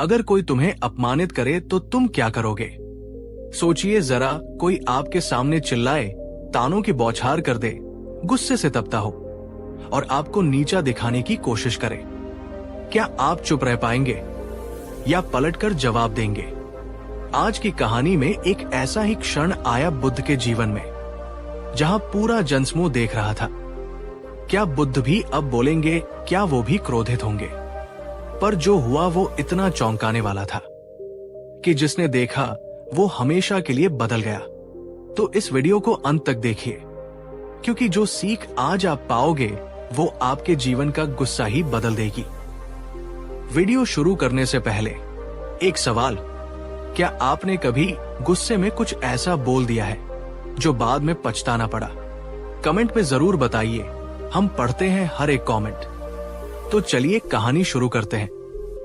अगर कोई तुम्हें अपमानित करे तो तुम क्या करोगे? सोचिए जरा, कोई आपके सामने चिल्लाए, तानों की बौछार कर दे, गुस्से से तपता हो और आपको नीचा दिखाने की कोशिश करे। क्या आप चुप रह पाएंगे या पलटकर जवाब देंगे? आज की कहानी में एक ऐसा ही क्षण आया बुद्ध के जीवन में, जहां पूरा जनसमूह देख रहा था। क्या बुद्ध भी अब बोलेंगे? क्या वो भी क्रोधित होंगे? पर जो हुआ वो इतना चौंकाने वाला था कि जिसने देखा वो हमेशा के लिए बदल गया। तो इस वीडियो को अंत तक देखिए, क्योंकि जो सीख आज आप पाओगे वो आपके जीवन का गुस्सा ही बदल देगी। वीडियो शुरू करने से पहले एक सवाल, क्या आपने कभी गुस्से में कुछ ऐसा बोल दिया है जो बाद में पछताना पड़ा? कमेंट में जरूर बताइए, हम पढ़ते हैं हर एक कमेंट। तो चलिए कहानी शुरू करते हैं।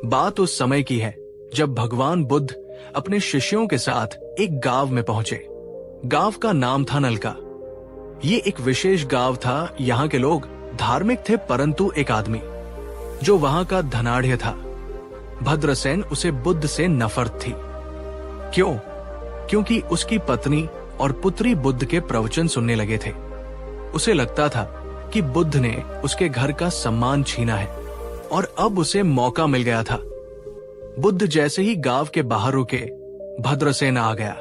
बात उस समय की है जब भगवान बुद्ध अपने शिष्यों के साथ एक गांव में पहुंचे। गांव का नाम था नलका। ये एक विशेष गांव था। यहाँ के लोग धार्मिक थे, परंतु एक आदमी जो वहां का धनाढ़ था, भद्रसेन, उसे बुद्ध से नफरत थी। क्यों? क्योंकि उसकी पत्नी और पुत्री बुद्ध के प्रवचन सुनने लगे थे। उसे लगता था कि बुद्ध ने उसके घर का सम्मान छीना है और अब उसे मौका मिल गया था। बुद्ध जैसे ही गांव के बाहर रुके, भद्रसेन आ गया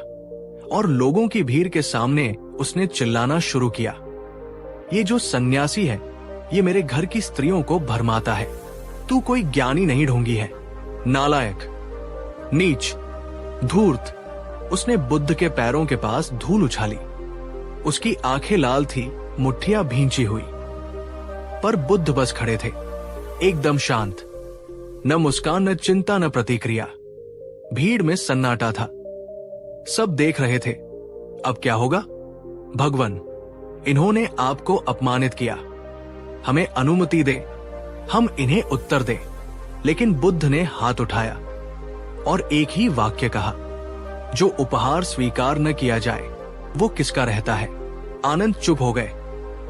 और लोगों की भीड़ के सामने उसने चिल्लाना शुरू किया, ये जो सन्यासी है ये मेरे घर की स्त्रियों को भरमाता है। तू कोई ज्ञानी नहीं ढोंगी है, नालायक, नीच, धूर्त। उसने बुद्ध के पैरों के पास धूल उछाली। उसकी आंखें लाल थी, मुट्ठियां भींची हुई। पर बुद्ध बस खड़े थे, एकदम शांत, न मुस्कान, न चिंता, न प्रतिक्रिया। भीड़ में सन्नाटा था। सब देख रहे थे, अब क्या होगा? भगवान, इन्होंने आपको अपमानित किया, हमें अनुमति दे, हम इन्हें उत्तर दें। लेकिन बुद्ध ने हाथ उठाया और एक ही वाक्य कहा, जो उपहार स्वीकार न किया जाए वो किसका रहता है। आनंद चुप हो गए,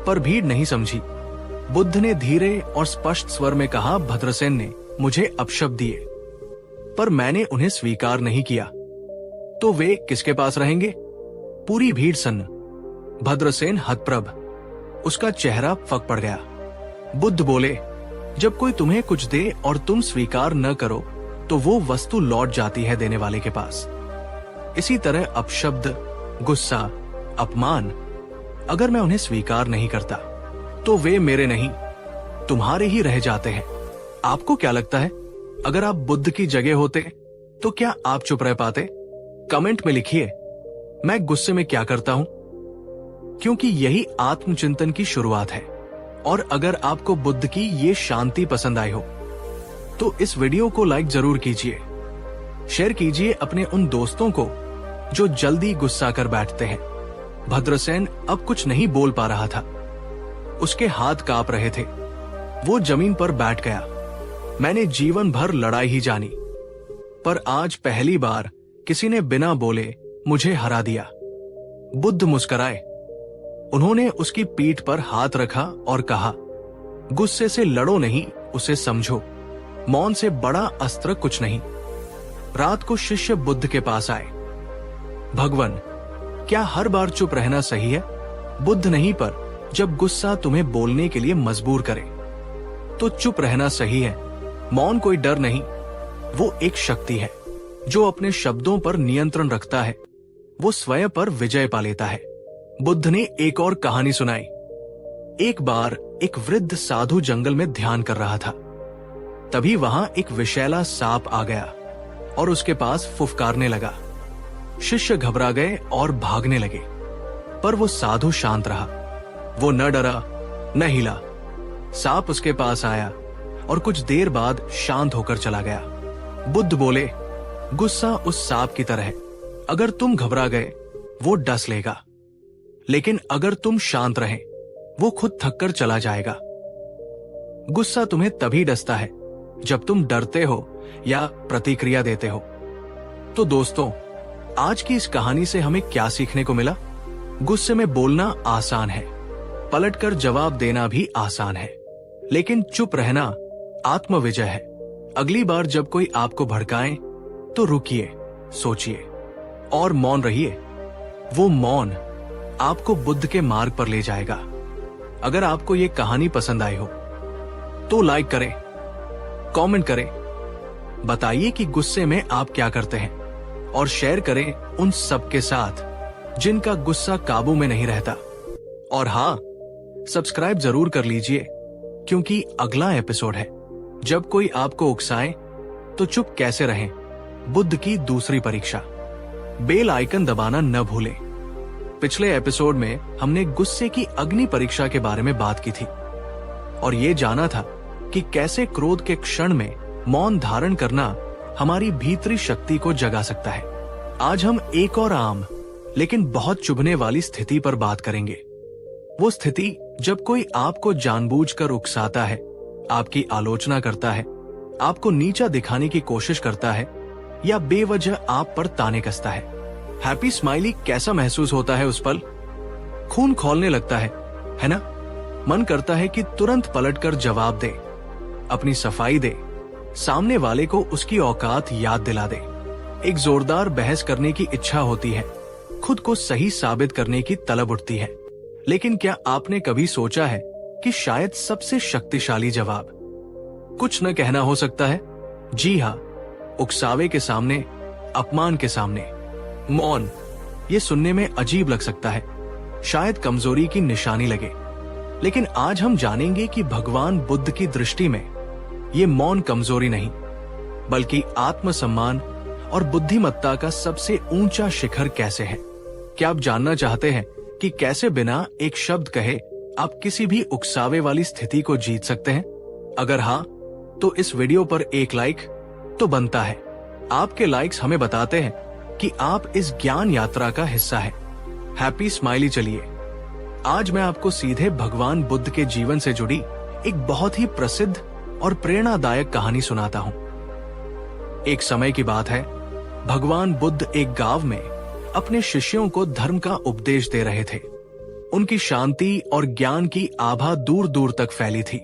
पर भीड़ नहीं समझी। बुद्ध ने धीरे और स्पष्ट स्वर में कहा, भद्रसेन ने मुझे अपशब्द दिए, पर मैंने उन्हें स्वीकार नहीं किया, तो वे किसके पास रहेंगे? पूरी भीड़ सन्न। भद्रसेन हतप्रभ, उसका चेहरा फक पड़ गया। बुद्ध बोले, जब कोई तुम्हें कुछ दे और तुम स्वीकार न करो तो वो वस्तु लौट जाती है देने वाले के पास। इसी तरह अपशब्द, गुस्सा, अपमान, अगर मैं उन्हें स्वीकार नहीं करता तो वे मेरे नहीं, तुम्हारे ही रह जाते हैं। आपको क्या लगता है, अगर आप बुद्ध की जगह होते तो क्या आप चुप रह पाते? कमेंट में लिखिए, मैं गुस्से में क्या करता हूं, क्योंकि यही आत्मचिंतन की शुरुआत है। और अगर आपको बुद्ध की ये शांति पसंद आई हो तो इस वीडियो को लाइक जरूर कीजिए, शेयर कीजिए अपने उन दोस्तों को जो जल्दी गुस्सा कर बैठते हैं। भद्रसेन अब कुछ नहीं बोल पा रहा था, उसके हाथ कांप रहे थे। वो जमीन पर बैठ गया। मैंने जीवन भर लड़ाई ही जानी, पर आज पहली बार किसी ने बिना बोले मुझे हरा दिया। बुद्ध मुस्कुराए। उन्होंने उसकी पीठ पर हाथ रखा और कहा, गुस्से से लड़ो नहीं, उसे समझो। मौन से बड़ा अस्त्र कुछ नहीं। रात को शिष्य बुद्ध के पास आए। भगवान, क्या हर बार चुप रहना सही है? बुद्ध नहीं, पर जब गुस्सा तुम्हें बोलने के लिए मजबूर करे तो चुप रहना सही है। मौन कोई डर नहीं, वो एक शक्ति है। जो अपने शब्दों पर नियंत्रण रखता है वो स्वयं पर विजय पा लेता है। बुद्ध ने एक और कहानी सुनाई। एक बार एक वृद्ध साधु जंगल में ध्यान कर रहा था। तभी वहां एक विषैला सांप आ गया और उसके पास फुफकारने लगा। शिष्य घबरा गए और भागने लगे, पर वो साधु शांत रहा। वो न डरा न हिला। सांप उसके पास आया और कुछ देर बाद शांत होकर चला गया। बुद्ध बोले, गुस्सा उस सांप की तरह है, अगर तुम घबरा गए वो डस लेगा, लेकिन अगर तुम शांत रहे वो खुद थककर चला जाएगा। गुस्सा तुम्हें तभी डसता है जब तुम डरते हो या प्रतिक्रिया देते हो। तो दोस्तों, आज की इस कहानी से हमें क्या सीखने को मिला? गुस्से में बोलना आसान है, पलटकर जवाब देना भी आसान है, लेकिन चुप रहना आत्मविजय है। अगली बार जब कोई आपको भड़काए तो रुकिए, सोचिए और मौन रहिए। वो मौन आपको बुद्ध के मार्ग पर ले जाएगा। अगर आपको ये कहानी पसंद आई हो तो लाइक करें, कमेंट करें, बताइए कि गुस्से में आप क्या करते हैं और शेयर करें उन सबके साथ जिनका गुस्सा काबू में नहीं रहता। और हाँ, सब्सक्राइब जरूर कर लीजिए, क्योंकि अगला एपिसोड है जब कोई आपको उकसाए तो चुप कैसे रहें, बुद्ध की दूसरी परीक्षा। बेल आइकन दबाना न भूलें। पिछले एपिसोड में हमने गुस्से की अग्नि परीक्षा के बारे में बात की थी और ये जाना था कि कैसे क्रोध के क्षण में मौन धारण करना हमारी भीतरी शक्ति को जगा सकता है। आज हम एक और आम लेकिन बहुत चुभने वाली स्थिति पर बात करेंगे। वो स्थिति जब कोई आपको जानबूझकर उकसाता है, आपकी आलोचना करता है, आपको नीचा दिखाने की कोशिश करता है या बेवजह आप पर ताने कसता है। हैप्पी स्माइली कैसा महसूस होता है उस पल? खून खौलने लगता है ना? मन करता है कि तुरंत पलटकर जवाब दे, अपनी सफाई दे, सामने वाले को उसकी औकात याद दिला दे। एक जोरदार बहस करने की इच्छा होती है, खुद को सही साबित करने की तलब उठती है। लेकिन क्या आपने कभी सोचा है कि शायद सबसे शक्तिशाली जवाब कुछ न कहना हो सकता है? जी हाँ, उकसावे के सामने, अपमान के सामने मौन। ये सुनने में अजीब लग सकता है, शायद कमजोरी की निशानी लगे, लेकिन आज हम जानेंगे कि भगवान बुद्ध की दृष्टि में ये मौन कमजोरी नहीं, बल्कि आत्मसम्मान और बुद्धिमत्ता का सबसे ऊंचा शिखर कैसे है। क्या आप जानना चाहते हैं कि कैसे बिना एक शब्द कहे आप किसी भी उकसावे वाली स्थिति को जीत सकते हैं? अगर हाँ, तो इस वीडियो पर एक लाइक तो बनता है। आपके लाइक्स हमें बताते हैं कि आप इस ज्ञान यात्रा का हिस्सा हैं। Happy smiley. चलिए, आज मैं आपको सीधे भगवान बुद्ध के जीवन से जुड़ी एक बहुत ही प्रसिद्ध और प्रेरणादायक कहानी सुनाता हूं। एक समय की बात है, भगवान बुद्ध एक गांव में अपने शिष्यों को धर्म का उपदेश दे रहे थे। उनकी शांति और ज्ञान की आभा दूर दूर तक फैली थी।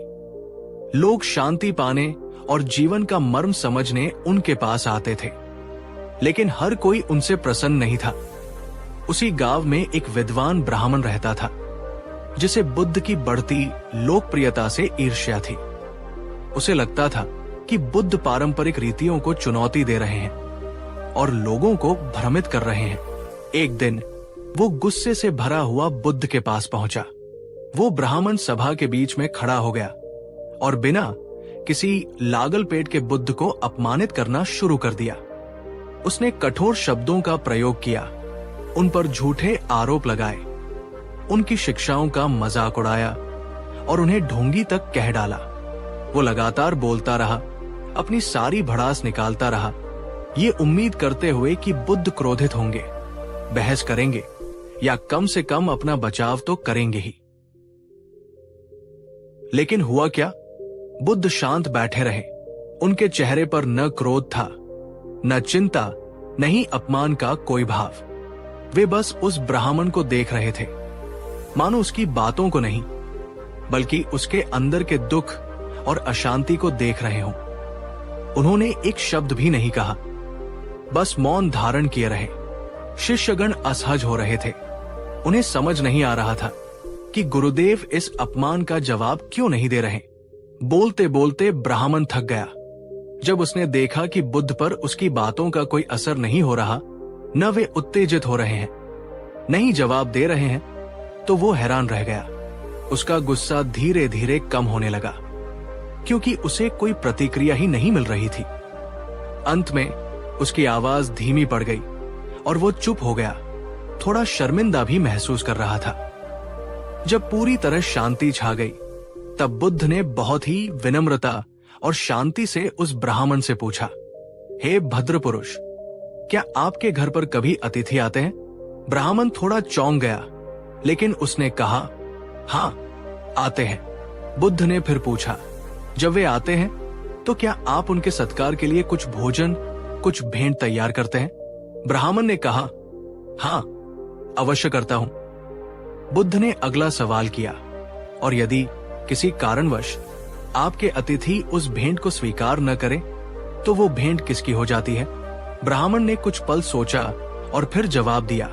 लोग शांति पाने और जीवन का मर्म समझने उनके पास आते थे, लेकिन हर कोई उनसे प्रसन्न नहीं था। उसी गांव में एक विद्वान ब्राह्मण रहता था, जिसे बुद्ध की बढ़ती लोकप्रियता से ईर्ष्या थी। उसे लगता था कि बुद्ध पारंपरिक रीतियों को चुनौती दे रहे हैं और लोगों को भ्रमित कर रहे हैं। एक दिन वो गुस्से से भरा हुआ बुद्ध के पास पहुंचा। वो ब्राह्मण सभा के बीच में खड़ा हो गया और बिना किसी लागल पेट के बुद्ध को अपमानित करना शुरू कर दिया। उसने कठोर शब्दों का प्रयोग किया, उन पर झूठे आरोप लगाए, उनकी शिक्षाओं का मजाक उड़ाया और उन्हें ढोंगी तक कह डाला। वो लगातार बोलता रहा, अपनी सारी भड़ास निकालता रहा, ये उम्मीद करते हुए कि बुद्ध क्रोधित होंगे, बहस करेंगे या कम से कम अपना बचाव तो करेंगे ही। लेकिन हुआ क्या? बुद्ध शांत बैठे रहे। उनके चेहरे पर न क्रोध था, न चिंता, न ही अपमान का कोई भाव। वे बस उस ब्राह्मण को देख रहे थे, मानो उसकी बातों को नहीं, बल्कि उसके अंदर के दुख और अशांति को देख रहे हों। उन्होंने एक शब्द भी नहीं कहा, बस मौन धारण किए रहे। शिष्यगण असहज हो रहे थे। उन्हें समझ नहीं आ रहा था कि गुरुदेव इस अपमान का जवाब क्यों नहीं दे रहे। बोलते बोलते ब्राह्मण थक गया। जब उसने देखा कि बुद्ध पर उसकी बातों का कोई असर नहीं हो रहा, न वे उत्तेजित हो रहे हैं, नहीं जवाब दे रहे हैं, तो वो हैरान रह गया। उसका गुस्सा धीरे धीरे कम होने लगा, क्योंकि उसे कोई प्रतिक्रिया ही नहीं मिल रही थी। अंत में उसकी आवाज धीमी पड़ गई और वो चुप हो गया। थोड़ा शर्मिंदा भी महसूस कर रहा था। जब पूरी तरह शांति छा गई, तब बुद्ध ने बहुत ही विनम्रता और शांति से उस ब्राह्मण से पूछा, हे भद्र पुरुष, क्या आपके घर पर कभी अतिथि आते हैं? ब्राह्मण थोड़ा चौंक गया, लेकिन उसने कहा, हाँ, आते हैं। बुद्ध ने फिर पूछा, जब वे आते हैं तो क्या आप उनके सत्कार के लिए कुछ भोजन, कुछ भेंट तैयार करते हैं? ब्राह्मण ने कहा, हाँ, अवश्य करता हूं। बुद्ध ने अगला सवाल किया, और यदि किसी कारणवश आपके अतिथि उस भेंट को स्वीकार न करें तो वो भेंट किसकी हो जाती है? ब्राह्मण ने कुछ पल सोचा और फिर जवाब दिया,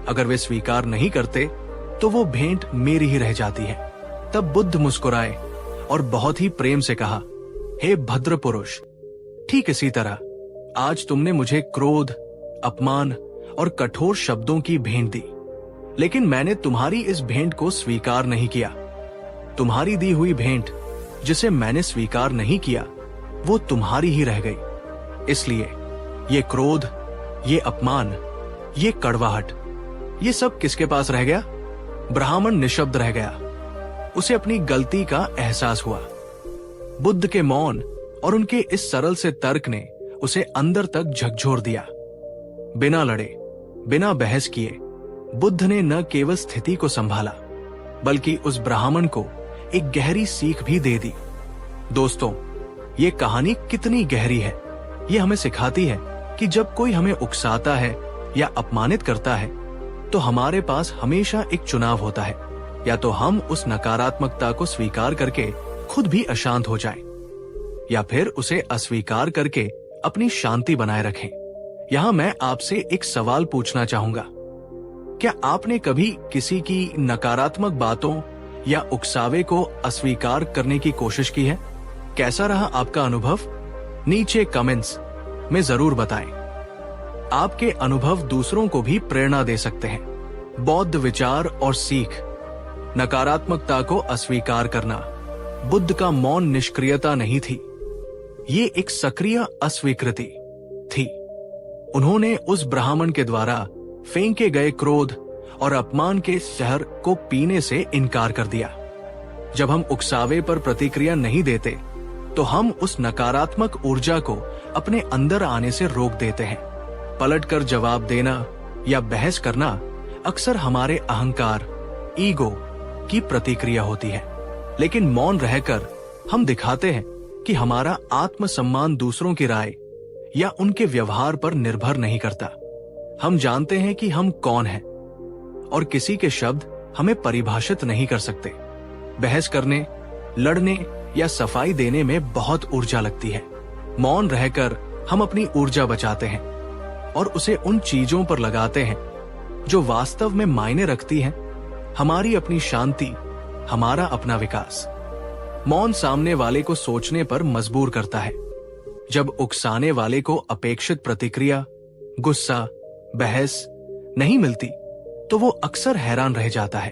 अगर वे स्वीकार नहीं करते तो वो भेंट मेरी ही रह जाती है। तब बुद्ध मुस्कुराए और बहुत ही प्रेम से कहा, हे भद्र पुरुष, ठीक इसी तरह आज तुमने मुझे क्रोध, अपमान और कठोर शब्दों की भेंट दी, लेकिन मैंने तुम्हारी इस भेंट को स्वीकार नहीं किया। तुम्हारी दी हुई भेंट जिसे मैंने स्वीकार नहीं किया वो तुम्हारी ही रह गई। इसलिए ये क्रोध, ये अपमान, ये कड़वाहट, ये सब किसके पास रह गया? ब्राह्मण निशब्द रह गया। उसे अपनी गलती का एहसास हुआ। बुद्ध के मौन और उनके इस सरल से तर्क ने उसे अंदर तक झकझोर दिया। बिना लड़े, बिना बहस किए बुद्ध ने न केवल स्थिति को संभाला बल्कि उस ब्राह्मण को एक गहरी सीख भी दे दी। दोस्तों, ये कहानी कितनी गहरी है। ये हमें सिखाती है कि जब कोई हमें उकसाता है या अपमानित करता है तो हमारे पास हमेशा एक चुनाव होता है, या तो हम उस नकारात्मकता को स्वीकार करके खुद भी अशांत हो जाएं, या फिर उसे अस्वीकार करके अपनी शांति बनाए रखें। यहां मैं आपसे एक सवाल पूछना चाहूंगा, क्या आपने कभी किसी की नकारात्मक बातों या उकसावे को अस्वीकार करने की कोशिश की है? कैसा रहा आपका अनुभव? नीचे कमेंट्स में जरूर बताएं। आपके अनुभव दूसरों को भी प्रेरणा दे सकते हैं। बौद्ध विचार और सीख। नकारात्मकता को अस्वीकार करना बुद्ध का मौन निष्क्रियता नहीं थी, ये एक सक्रिय अस्वीकृति थी। उन्होंने उस ब्राह्मण के द्वारा फेंके गए क्रोध और अपमान के जहर को पीने से इनकार कर दिया। जब हम उकसावे पर प्रतिक्रिया नहीं देते तो हम उस नकारात्मक ऊर्जा को अपने अंदर आने से रोक देते हैं। पलटकर जवाब देना या बहस करना अक्सर हमारे अहंकार, ईगो की प्रतिक्रिया होती है, लेकिन मौन रहकर हम दिखाते हैं कि हमारा आत्मसम्मान दूसरों की राय या उनके व्यवहार पर निर्भर नहीं करता। हम जानते हैं कि हम कौन हैं और किसी के शब्द हमें परिभाषित नहीं कर सकते। बहस करने, लड़ने या सफाई देने में बहुत ऊर्जा लगती है। मौन रहकर हम अपनी ऊर्जा बचाते हैं और उसे उन चीजों पर लगाते हैं जो वास्तव में मायने रखती हैं, हमारी अपनी शांति, हमारा अपना विकास। मौन सामने वाले को सोचने पर मजबूर करता है। जब उकसाने वाले को अपेक्षित प्रतिक्रिया, गुस्सा, बहस नहीं मिलती तो वो अक्सर हैरान रह जाता है।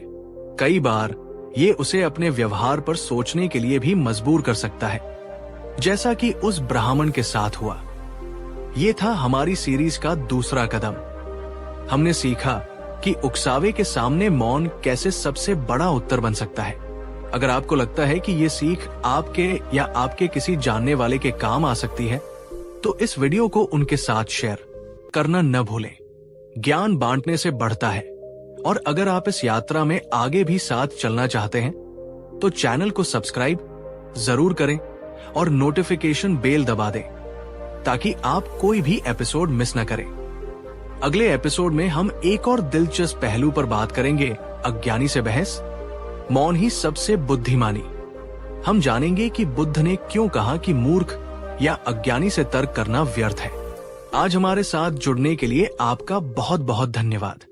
कई बार ये उसे अपने व्यवहार पर सोचने के लिए भी मजबूर कर सकता है, जैसा कि उस ब्राह्मण के साथ हुआ। ये था हमारी सीरीज का दूसरा कदम। हमने सीखा कि उकसावे के सामने मौन कैसे सबसे बड़ा उत्तर बन सकता है। अगर आपको लगता है कि ये सीख आपके या आपके किसी जानने वाले के काम आ सकती है तो इस वीडियो को उनके साथ शेयर करना न भूलें। ज्ञान बांटने से बढ़ता है, और अगर आप इस यात्रा में आगे भी साथ चलना चाहते हैं तो चैनल को सब्सक्राइब जरूर करें और नोटिफिकेशन बेल दबा दें ताकि आप कोई भी एपिसोड मिस न करें। अगले एपिसोड में हम एक और दिलचस्प पहलू पर बात करेंगे, अज्ञानी से बहस, मौन ही सबसे बुद्धिमानी। हम जानेंगे कि बुद्ध ने क्यों कहा कि मूर्ख या अज्ञानी से तर्क करना व्यर्थ है। आज हमारे साथ जुड़ने के लिए आपका बहुत बहुत धन्यवाद।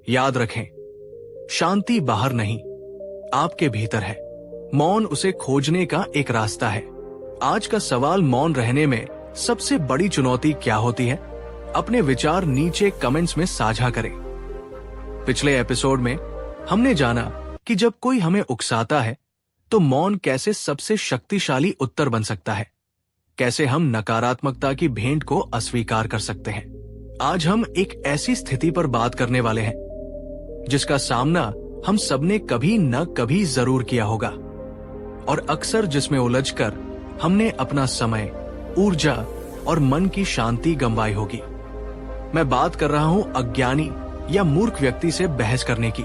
याद रखें, शांति बाहर नहीं, आपके भीतर है। मौन उसे खोजने का एक रास्ता है। आज का सवाल, मौन रहने में सबसे बड़ी चुनौती क्या होती है? अपने विचार नीचे कमेंट्स में साझा करें। पिछले एपिसोड में हमने जाना कि जब कोई हमें उकसाता है तो मौन कैसे सबसे शक्तिशाली उत्तर बन सकता है, कैसे हम नकारात्मकता की भेंट को अस्वीकार कर सकते हैं। आज हम एक ऐसी स्थिति पर बात करने वाले हैं जिसका सामना हम सबने कभी न कभी जरूर किया होगा, और अक्सर जिसमें उलझकर हमने अपना समय, ऊर्जा और मन की शांति गंवाई होगी। मैं बात कर रहा हूं अज्ञानी या मूर्ख व्यक्ति से बहस करने की।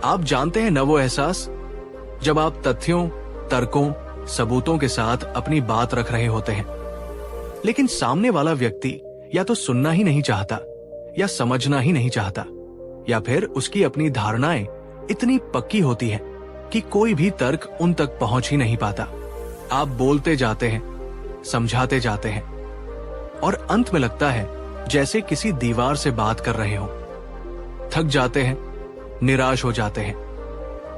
आप जानते हैं न वो एहसास जब आप तथ्यों, तर्कों, सबूतों के साथ अपनी बात रख रहे होते हैं, लेकिन सामने वाला व्यक्ति या तो सुनना ही नहीं चाहता या समझना ही नहीं चाहता, या फिर उसकी अपनी धारणाएं इतनी पक्की होती हैं कि कोई भी तर्क उन तक पहुंच ही नहीं पाता। आप बोलते जाते हैं, समझाते जाते हैं और अंत में लगता है जैसे किसी दीवार से बात कर रहे हो। थक जाते हैं, निराश हो जाते हैं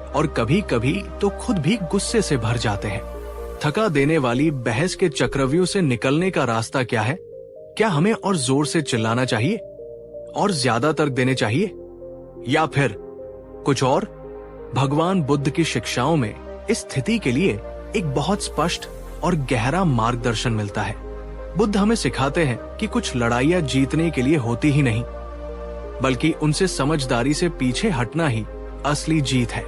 और कभी कभी तो खुद भी गुस्से से भर जाते हैं। थका देने वाली बहस के चक्रव्यूह से निकलने का रास्ता क्या है? क्या हमें और जोर से चिल्लाना चाहिए और ज्यादा तर्क देने चाहिए, या फिर कुछ और? भगवान बुद्ध की शिक्षाओं में इस स्थिति के लिए एक बहुत स्पष्ट और गहरा मार्गदर्शन मिलता है। बुद्ध हमें सिखाते हैं कि कुछ लड़ाइयां जीतने के लिए होती ही नहीं, बल्कि उनसे समझदारी से पीछे हटना ही असली जीत है।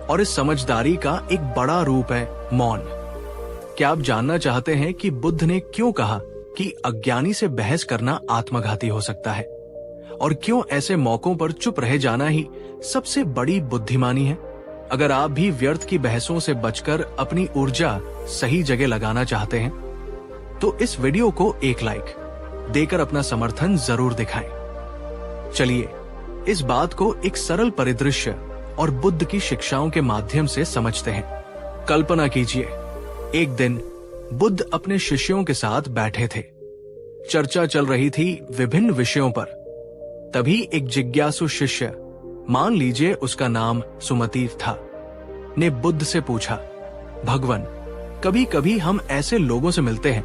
और इस समझदारी का एक बड़ा रूप है मौन। क्या आप जानना चाहते हैं कि बुद्ध ने क्यों कहा कि अज्ञानी से बहस करना आत्मघाती हो सकता है, और क्यों ऐसे मौकों पर चुप रह जाना ही सबसे बड़ी बुद्धिमानी है? अगर आप भी व्यर्थ की बहसों से बचकर अपनी ऊर्जा सही जगह लगाना चाहते हैं, तो इस वीडियो को एक लाइक देकर अपना समर्थन जरूर दिखाएं। चलिए इस बात को एक सरल परिदृश्य और बुद्ध की शिक्षाओं के माध्यम से समझते हैं। कल्पना कीजिए, एक दिन बुद्ध अपने शिष्यों के साथ बैठे थे। चर्चा चल रही थी विभिन्न विषयों पर। तभी एक जिज्ञासु शिष्य, मान लीजिए उसका नाम सुमति था, ने बुद्ध से पूछा, भगवान, कभी कभी हम ऐसे लोगों से मिलते हैं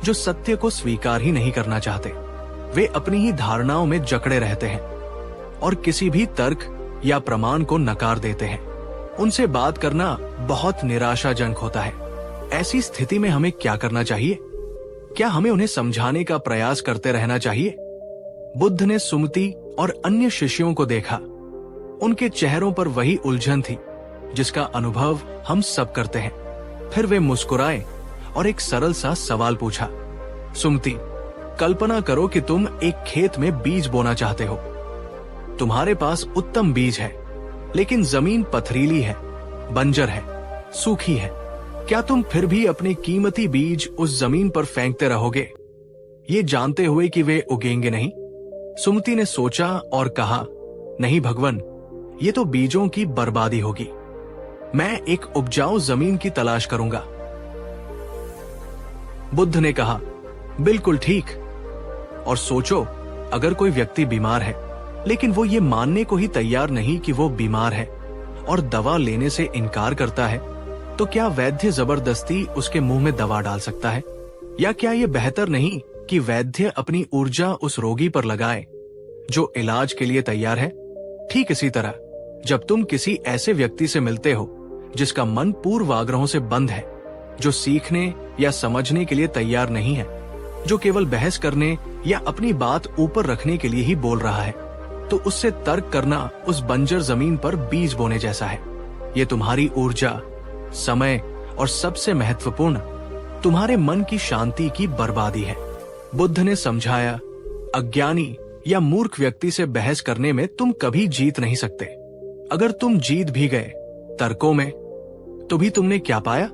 जो सत्य को स्वीकार ही नहीं करना चाहते। वे अपनी ही धारणाओं में जकड़े रहते हैं और किसी भी तर्क या प्रमाण को नकार देते हैं। उनसे बात करना बहुत निराशाजनक होता है। ऐसी स्थिति में हमें क्या करना चाहिए? क्या हमें उन्हें समझाने का प्रयास करते रहना चाहिए? बुद्ध ने सुमति और अन्य शिष्यों को देखा। उनके चेहरों पर वही उलझन थी जिसका अनुभव हम सब करते हैं। फिर वे मुस्कुराए और एक सरल सा सवाल पूछा, सुमति, कल्पना करो कि तुम एक खेत में बीज बोना चाहते हो। तुम्हारे पास उत्तम बीज है, लेकिन जमीन पथरीली है, बंजर है, सूखी है। क्या तुम फिर भी अपने कीमती बीज उस जमीन पर फेंकते रहोगे, ये जानते हुए कि वे उगेंगे नहीं? सुमति ने सोचा और कहा, नहीं भगवान, ये तो बीजों की बर्बादी होगी। मैं एक उपजाऊ जमीन की तलाश करूंगा। बुद्ध ने कहा, बिल्कुल ठीक। और सोचो, अगर कोई व्यक्ति बीमार है, लेकिन वो ये मानने को ही तैयार नहीं कि वो बीमार है और दवा लेने से इनकार करता है, तो क्या वैद्य जबरदस्ती उसके मुंह में दवा डाल सकता है? या क्या ये बेहतर नहीं कि वैद्य अपनी ऊर्जा उस रोगी पर लगाए जो इलाज के लिए तैयार है? ठीक इसी तरह जब तुम किसी ऐसे व्यक्ति से मिलते हो जिसका मन पूर्वाग्रहों से बंद है, जो सीखने या समझने के लिए तैयार नहीं है, जो केवल बहस करने या अपनी बात ऊपर रखने के लिए ही बोल रहा है, तो उससे तर्क करना उस बंजर जमीन पर बीज बोने जैसा है। ये तुम्हारी ऊर्जा, समय और सबसे महत्वपूर्ण, तुम्हारे मन की शांति की बर्बादी है। बुद्ध ने समझाया, अज्ञानी या मूर्ख व्यक्ति से बहस करने में तुम कभी जीत नहीं सकते। अगर तुम जीत भी गए तर्कों में, तो भी तुमने क्या पाया?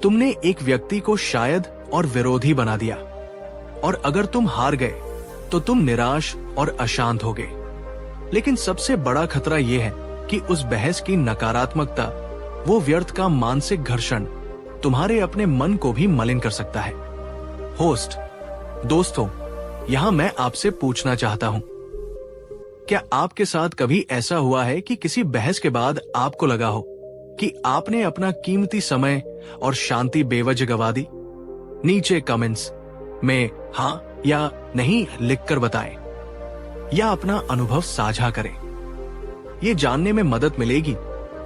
तुमने एक व्यक्ति को शायद और विरोधी बना दिया। और अगर तुम हार गए तो तुम निराश और अशांत हो गए। लेकिन सबसे बड़ा खतरा यह है कि उस बहस की नकारात्मकता, वो व्यर्थ का मानसिक घर्षण, तुम्हारे अपने मन को भी मलिन कर सकता है। होस्ट, दोस्तों, यहां मैं आपसे पूछना चाहता हूं, क्या आपके साथ कभी ऐसा हुआ है कि किसी बहस के बाद आपको लगा हो कि आपने अपना कीमती समय और शांति बेवजह गवा दी? नीचे कमेंट्स में हाँ या नहीं लिखकर बताएं, या अपना अनुभव साझा करें। ये जानने में मदद मिलेगी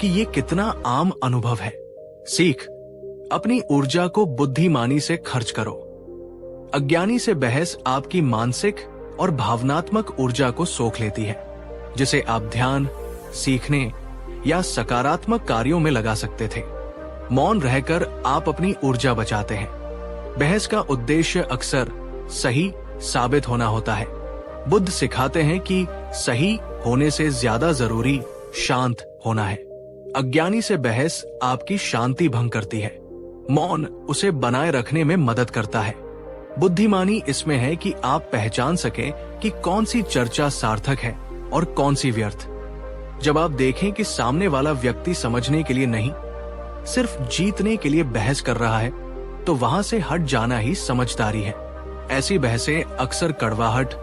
कि ये कितना आम अनुभव है। सीख, अपनी ऊर्जा को बुद्धिमानी से खर्च करो। अज्ञानी से बहस आपकी मानसिक और भावनात्मक ऊर्जा को सोख लेती है, जिसे आप ध्यान, सीखने या सकारात्मक कार्यों में लगा सकते थे। मौन रहकर आप अपनी ऊर्जा बचाते हैं। बहस का उद्देश्य अक्सर सही साबित होना होता है। बुद्ध सिखाते हैं कि सही होने से ज्यादा जरूरी शांत होना है। अज्ञानी से बहस आपकी शांति भंग करती है, मौन उसे बनाए रखने में मदद करता है। बुद्धिमानी इसमें है कि आप पहचान सके कि कौन सी चर्चा सार्थक है और कौन सी व्यर्थ। जब आप देखें कि सामने वाला व्यक्ति समझने के लिए नहीं, सिर्फ जीतने के लिए बहस कर रहा है, तो वहां से हट जाना ही समझदारी है। ऐसी बहसें अक्सर कड़वाहट,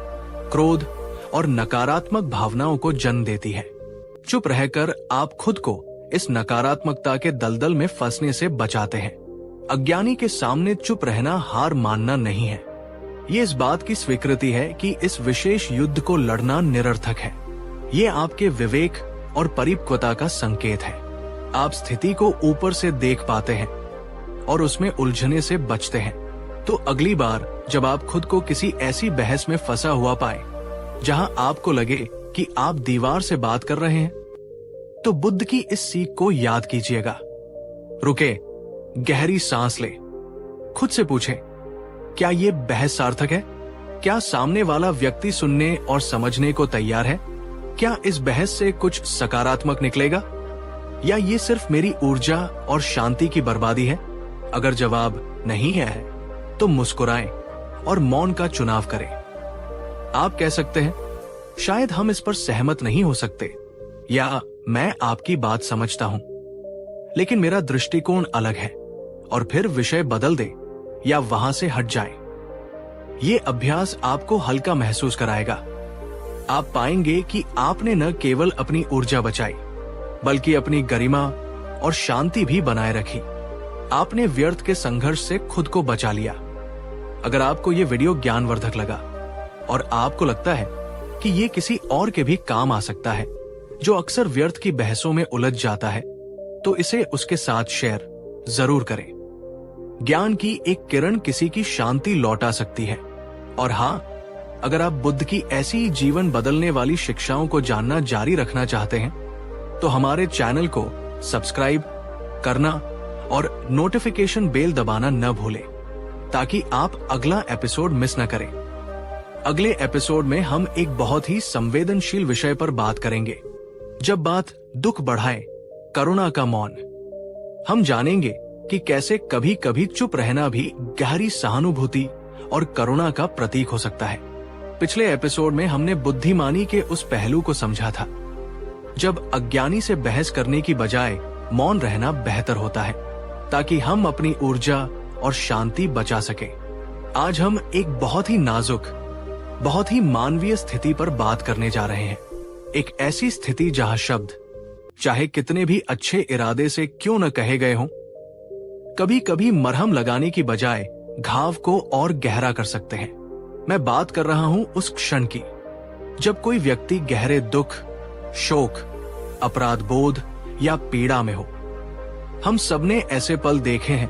क्रोध और नकारात्मक भावनाओं को जन्म देती है। चुप रहकर आप खुद को इस नकारात्मकता के दलदल में फंसने से बचाते हैं। अज्ञानी के सामने चुप रहना हार मानना नहीं है, ये इस बात की स्वीकृति है कि इस विशेष युद्ध को लड़ना निरर्थक है। ये आपके विवेक और परिपक्वता का संकेत है। आप स्थिति को ऊपर से देख पाते हैं और उसमें उलझने से बचते हैं। तो अगली बार जब आप खुद को किसी ऐसी बहस में फंसा हुआ पाए जहां आपको लगे कि आप दीवार से बात कर रहे हैं, तो बुद्ध की इस सीख को याद कीजिएगा। रुके, गहरी सांस ले, खुद से पूछें, क्या ये बहस सार्थक है? क्या सामने वाला व्यक्ति सुनने और समझने को तैयार है? क्या इस बहस से कुछ सकारात्मक निकलेगा या ये सिर्फ मेरी ऊर्जा और शांति की बर्बादी है? अगर जवाब नहीं है तो मुस्कुराएं और मौन का चुनाव करें। आप कह सकते हैं, शायद हम इस पर सहमत नहीं हो सकते, या मैं आपकी बात समझता हूं लेकिन मेरा दृष्टिकोण अलग है, और फिर विषय बदल दे या वहां से हट जाए। ये अभ्यास आपको हल्का महसूस कराएगा। आप पाएंगे कि आपने न केवल अपनी ऊर्जा बचाई बल्कि अपनी गरिमा और शांति भी बनाए रखी। आपने व्यर्थ के संघर्ष से खुद को बचा लिया। अगर आपको ये वीडियो ज्ञानवर्धक लगा और आपको लगता है कि ये किसी और के भी काम आ सकता है जो अक्सर व्यर्थ की बहसों में उलझ जाता है, तो इसे उसके साथ शेयर जरूर करें। ज्ञान की एक किरण किसी की शांति लौटा सकती है। और हाँ, अगर आप बुद्ध की ऐसी जीवन बदलने वाली शिक्षाओं को जानना जारी रखना चाहते हैं तो हमारे चैनल को सब्सक्राइब करना और नोटिफिकेशन बेल दबाना न भूलें ताकि आप अगला एपिसोड मिस न करें। अगले एपिसोड में हम एक बहुत ही संवेदनशील विषय पर बात करेंगे। जब बात दुख बढ़ाए, करुणा का मौन। हम जानेंगे कि कैसे कभी कभी चुप रहना भी गहरी सहानुभूति और करुणा का प्रतीक हो सकता है। पिछले एपिसोड में हमने बुद्धिमानी के उस पहलू को समझा था जब अज्ञानी से बहस करने की बजाय मौन रहना बेहतर होता है ताकि हम अपनी ऊर्जा और शांति बचा सकें। आज हम एक बहुत ही नाजुक, बहुत ही मानवीय स्थिति पर बात करने जा रहे हैं। एक ऐसी स्थिति जहां शब्द, चाहे कितने भी अच्छे इरादे से क्यों न कहे गए हों, कभी कभी मरहम लगाने की बजाय घाव को और गहरा कर सकते हैं। मैं बात कर रहा हूं उस क्षण की जब कोई व्यक्ति गहरे दुख, शोक, अपराध बोध या पीड़ा में हो। हम सबने ऐसे पल देखे हैं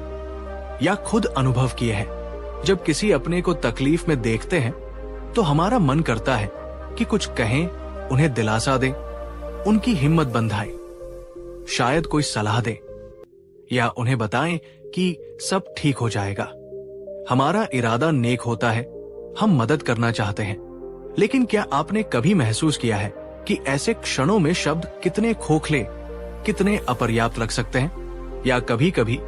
या खुद अनुभव किए हैं। जब किसी अपने को तकलीफ में देखते हैं तो हमारा मन करता है कि कुछ कहें, उन्हें दिलासा दें, उनकी हिम्मत बंधाएं, शायद कोई सलाह दें या उन्हें बताएं कि सब ठीक हो जाएगा। हमारा इरादा नेक होता है, हम मदद करना चाहते हैं, लेकिन क्या आपने कभी महसूस किया है कि ऐसे क्षणों में शब्द कितने खोखले, कितने अपर्याप्त लग सकते हैं? या कभी कभी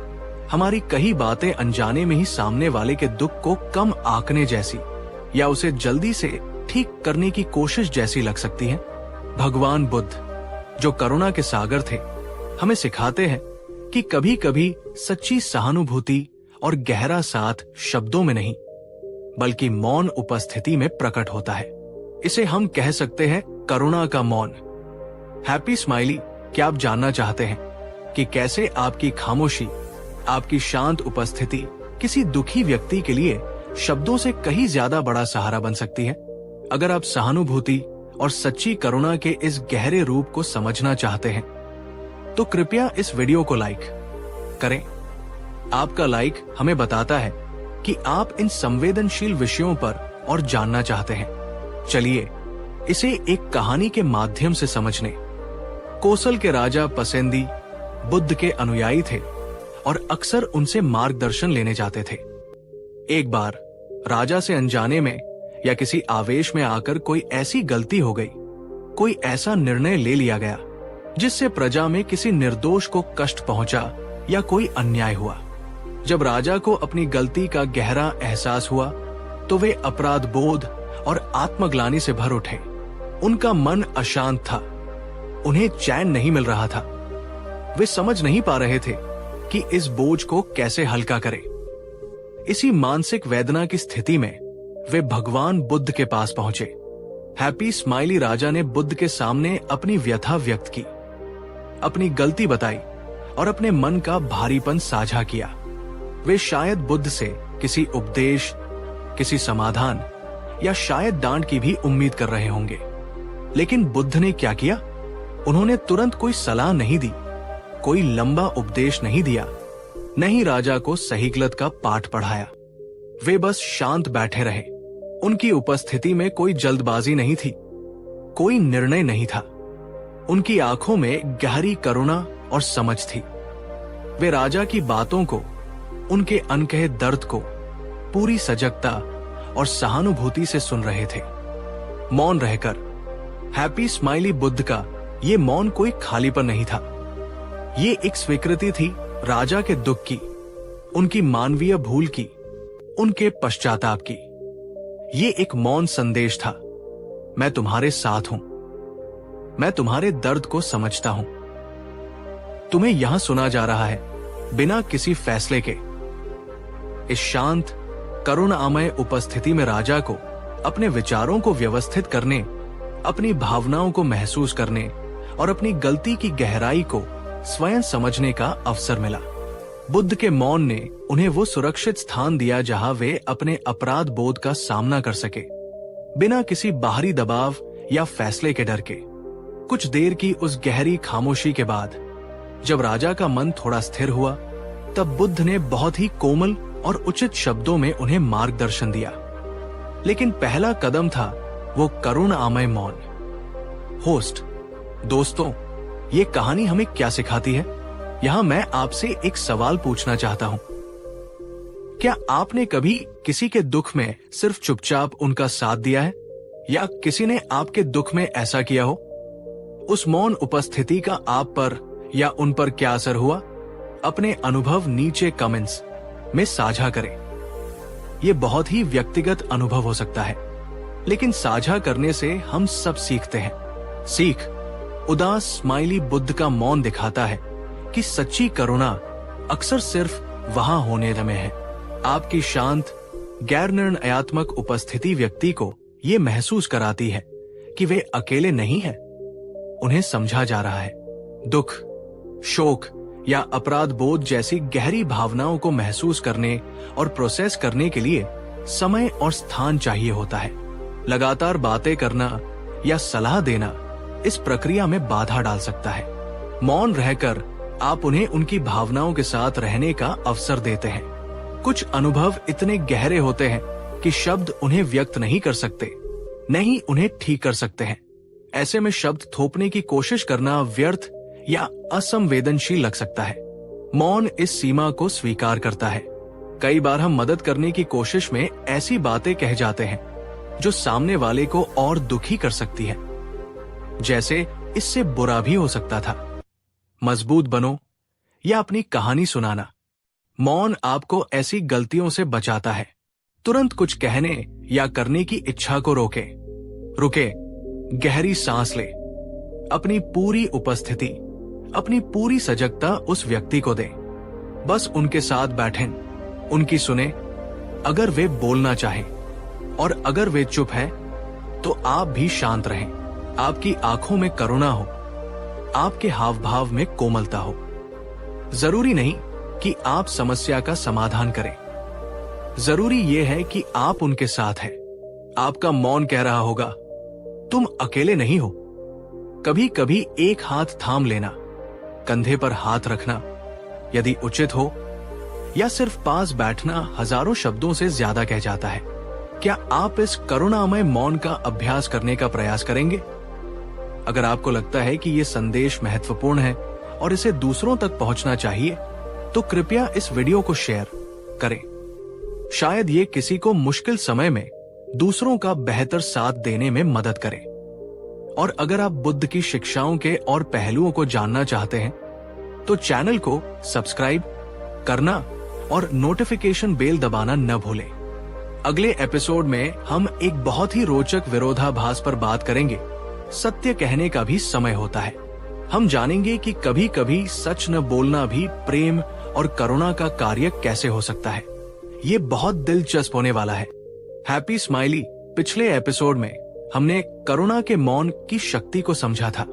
हमारी कई बातें अनजाने में ही सामने वाले के दुख को कम आंकने जैसी या उसे जल्दी से ठीक करने की कोशिश जैसी लग सकती हैं। भगवान बुद्ध, जो करुणा के सागर थे, हमें सिखाते हैं कि कभी कभी सच्ची सहानुभूति और गहरा साथ शब्दों में नहीं बल्कि मौन उपस्थिति में प्रकट होता है। इसे हम कह सकते हैं करुणा का मौन। हैप्पी स्माइली, क्या आप जानना चाहते हैं कि कैसे आपकी खामोशी, आपकी शांत उपस्थिति किसी दुखी व्यक्ति के लिए शब्दों से कहीं ज्यादा बड़ा सहारा बन सकती है? अगर आप सहानुभूति और सच्ची करुणा के इस गहरे रूप को समझना चाहते हैं तो कृपया इस वीडियो को लाइक करें। आपका लाइक हमें बताता है कि आप इन संवेदनशील विषयों पर और जानना चाहते हैं। चलिए इसे एक कहानी के माध्यम से समझने। कोसल के राजा पसेंदी बुद्ध के अनुयायी थे और अक्सर उनसे मार्गदर्शन लेने जाते थे। एक बार राजा से अनजाने में या किसी आवेश में आकर कोई ऐसी गलती हो गई, कोई ऐसा निर्णय ले लिया गया जिससे प्रजा में किसी निर्दोष को कष्ट पहुंचा या कोई अन्याय हुआ। जब राजा को अपनी गलती का गहरा एहसास हुआ तो वे अपराध बोध और आत्मग्लानि से भर उठे। उनका मन अशांत था, उन्हें चैन नहीं मिल रहा था। वे समझ नहीं पा रहे थे कि इस बोझ को कैसे हल्का करें। इसी मानसिक वेदना की स्थिति में वे भगवान बुद्ध के पास पहुंचे। हैप्पी स्माइली राजा ने बुद्ध के सामने अपनी व्यथा व्यक्त की, अपनी गलती बताई और अपने मन का भारीपन साझा किया। वे शायद बुद्ध से किसी उपदेश, किसी समाधान या शायद डांट की भी उम्मीद कर रहे होंगे। लेकिन बुद्ध ने क्या किया? उन्होंने तुरंत कोई सलाह नहीं दी, कोई लंबा उपदेश नहीं दिया, न ही राजा को सही गलत का पाठ पढ़ाया। वे बस शांत बैठे रहे। उनकी उपस्थिति में कोई जल्दबाजी नहीं थी, कोई निर्णय नहीं था। उनकी आंखों में गहरी करुणा और समझ थी। वे राजा की बातों को, उनके अनकहे दर्द को पूरी सजगता और सहानुभूति से सुन रहे थे। मौन रहकर हैप्पी स्माइली बुद्ध का ये मौन कोई खालीपन नहीं था। ये एक स्वीकृति थी राजा के दुख की, उनकी मानवीय भूल की, उनके पश्चाताप की। ये एक मौन संदेश था, मैं तुम्हारे साथ हूं, मैं तुम्हारे दर्द को समझता हूं। तुम्हें यहां सुना जा रहा है बिना किसी फैसले के। इस शांत करुणामय उपस्थिति में राजा को अपने विचारों को व्यवस्थित करने, अपनी भावनाओं को महसूस करने और अपनी गलती की गहराई को स्वयं समझने का अवसर मिला। बुद्ध के मौन ने उन्हें वो सुरक्षित स्थान दिया जहां वे अपने अपराध बोध का सामना कर सके, बिना किसी बाहरी दबाव या फैसले के डर के। कुछ देर की उस गहरी खामोशी के बाद जब राजा का मन थोड़ा स्थिर हुआ, तब बुद्ध ने बहुत ही कोमल और उचित शब्दों में उन्हें मार्गदर्शन दिया। लेकिन पहला कदम था वो करुणामय मौन। होस्ट, दोस्तों, ये कहानी हमें क्या सिखाती है? यहां मैं आपसे एक सवाल पूछना चाहता हूं। क्या आपने कभी किसी के दुख में सिर्फ चुपचाप उनका साथ दिया है, या किसी ने आपके दुख में ऐसा किया हो? उस मौन उपस्थिति का आप पर या उन पर क्या असर हुआ? अपने अनुभव नीचे कमेंट्स में साझा करें। यह बहुत ही व्यक्तिगत अनुभव हो सकता है, लेकिन साझा करने से हम सब सीखते हैं। सीख उदास स्माइली बुद्ध का मौन दिखाता है कि सच्ची करुणा अक्सर सिर्फ वहां होने में है। आपकी शांत गैर निर्णयात्मक उपस्थिति व्यक्ति को यह महसूस कराती है कि वे अकेले नहीं हैं, उन्हें समझा जा रहा है। दुख, शोक या अपराध बोध जैसी गहरी भावनाओं को महसूस करने और प्रोसेस करने के लिए समय और स्थान चाहिए होता है। लगातार बातें करना या सलाह देना इस प्रक्रिया में बाधा डाल सकता है। मौन रहकर आप उन्हें उनकी भावनाओं के साथ रहने का अवसर देते हैं। कुछ अनुभव इतने गहरे होते हैं कि शब्द उन्हें व्यक्त नहीं कर सकते, नहीं उन्हें ठीक कर सकते हैं। ऐसे में शब्द थोपने की कोशिश करना व्यर्थ या असंवेदनशील लग सकता है। मौन इस सीमा को स्वीकार करता है। कई बार हम मदद करने की कोशिश में ऐसी बातें कह जाते हैं जो सामने वाले को और दुखी कर सकती है, जैसे इससे बुरा भी हो सकता था। मजबूत बनो या अपनी कहानी सुनाना। मौन आपको ऐसी गलतियों से बचाता है। तुरंत कुछ कहने या करने की इच्छा को रुके, गहरी सांस ले, अपनी पूरी उपस्थिति, अपनी पूरी सजगता उस व्यक्ति को दे। बस उनके साथ बैठें, उनकी सुने अगर वे बोलना चाहें, और अगर वे चुप हैं तो आप भी शांत रहें। आपकी आंखों में करुणा हो, आपके हाव भाव में कोमलता हो। जरूरी नहीं कि आप समस्या का समाधान करें, जरूरी यह है कि आप उनके साथ हैं। आपका मौन कह रहा होगा, तुम अकेले नहीं हो। कभी कभी एक हाथ थाम लेना, कंधे पर हाथ रखना यदि उचित हो, या सिर्फ पास बैठना हजारों शब्दों से ज्यादा कह जाता है। क्या आप इस करुणामय मौन का अभ्यास करने का प्रयास करेंगे? अगर आपको लगता है कि यह संदेश महत्वपूर्ण है और इसे दूसरों तक पहुंचना चाहिए, तो कृपया इस वीडियो को शेयर करें। शायद ये किसी को मुश्किल समय में दूसरों का बेहतर साथ देने में मदद करे। और अगर आप बुद्ध की शिक्षाओं के और पहलुओं को जानना चाहते हैं, तो चैनल को सब्सक्राइब करना और नोटिफिकेशन बेल दबाना न भूलें। अगले एपिसोड में हम एक बहुत ही रोचक विरोधाभास पर बात करेंगे। सत्य कहने का भी समय होता है। हम जानेंगे कि कभी कभी सच न बोलना भी प्रेम और करुणा का कार्य कैसे हो सकता है। ये बहुत दिलचस्प होने वाला है। हैप्पी स्माइली, पिछले एपिसोड में हमने करुणा के मौन की शक्ति को समझा था,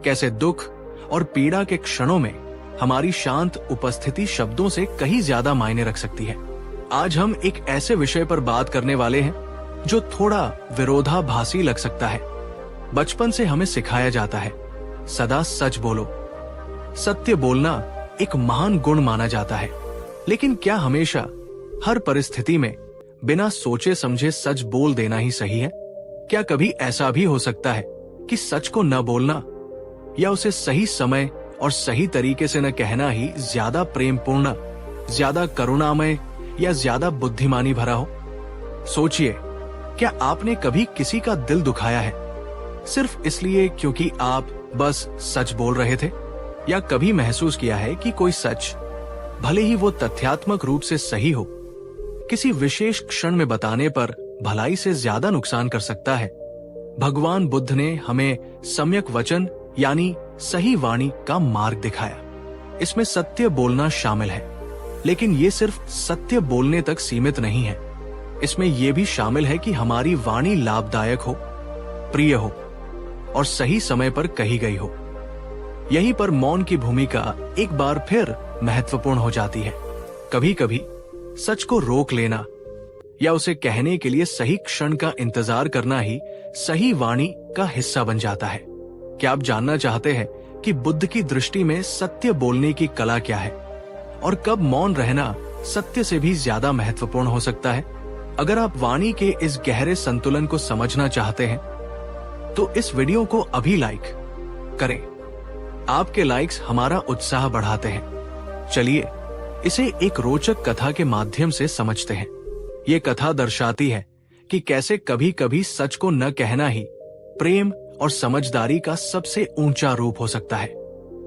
कैसे दुख और पीड़ा के क्षणों में हमारी शांत उपस्थिति शब्दों से कहीं ज्यादा मायने रख सकती है। आज हम एक ऐसे विषय पर बात करने वाले हैं जो थोड़ा विरोधाभासी लग सकता है। बचपन से हमें सिखाया जाता है, सदा सच बोलो। सत्य बोलना एक महान गुण माना जाता है, लेकिन क्या हमेशा हर परिस्थिति में बिना सोचे समझे सच बोल देना ही सही है? क्या कभी ऐसा भी हो सकता है कि सच को न बोलना या उसे सही समय और सही तरीके से न कहना ही ज्यादा प्रेमपूर्ण, ज्यादा करुणामय या ज्यादा बुद्धिमानी भरा हो? सोचिए, क्या आपने कभी किसी का दिल दुखाया है सिर्फ इसलिए क्योंकि आप बस सच बोल रहे थे? या कभी महसूस किया है कि कोई सच, भले ही वो तथ्यात्मक रूप से सही हो, किसी विशेष क्षण में बताने पर भलाई से ज्यादा नुकसान कर सकता है? भगवान बुद्ध ने हमें सम्यक वचन यानी सही वाणी का मार्ग दिखाया। इसमें सत्य बोलना शामिल है, लेकिन ये सिर्फ सत्य बोलने तक सीमित नहीं है। इसमें यह भी शामिल है कि हमारी वाणी लाभदायक हो, प्रिय हो और सही समय पर कही गई हो। यहीं पर मौन की भूमिका एक बार फिर महत्वपूर्ण हो जाती है। कभी कभी सच को रोक लेना या उसे कहने के लिए सही क्षण का इंतजार करना ही सही वाणी का हिस्सा बन जाता है। क्या आप जानना चाहते हैं कि बुद्ध की दृष्टि में सत्य बोलने की कला क्या है और कब मौन रहना सत्य से भी ज्यादा महत्वपूर्ण हो सकता है? अगर आप वाणी के इस गहरे संतुलन को समझना चाहते हैं तो इस वीडियो को अभी लाइक करें। आपके लाइक्स हमारा उत्साह बढ़ाते हैं। चलिए इसे एक रोचक कथा के माध्यम से समझते हैं। ये कथा दर्शाती है कि कैसे कभी कभी सच को न कहना ही प्रेम और समझदारी का सबसे ऊंचा रूप हो सकता है।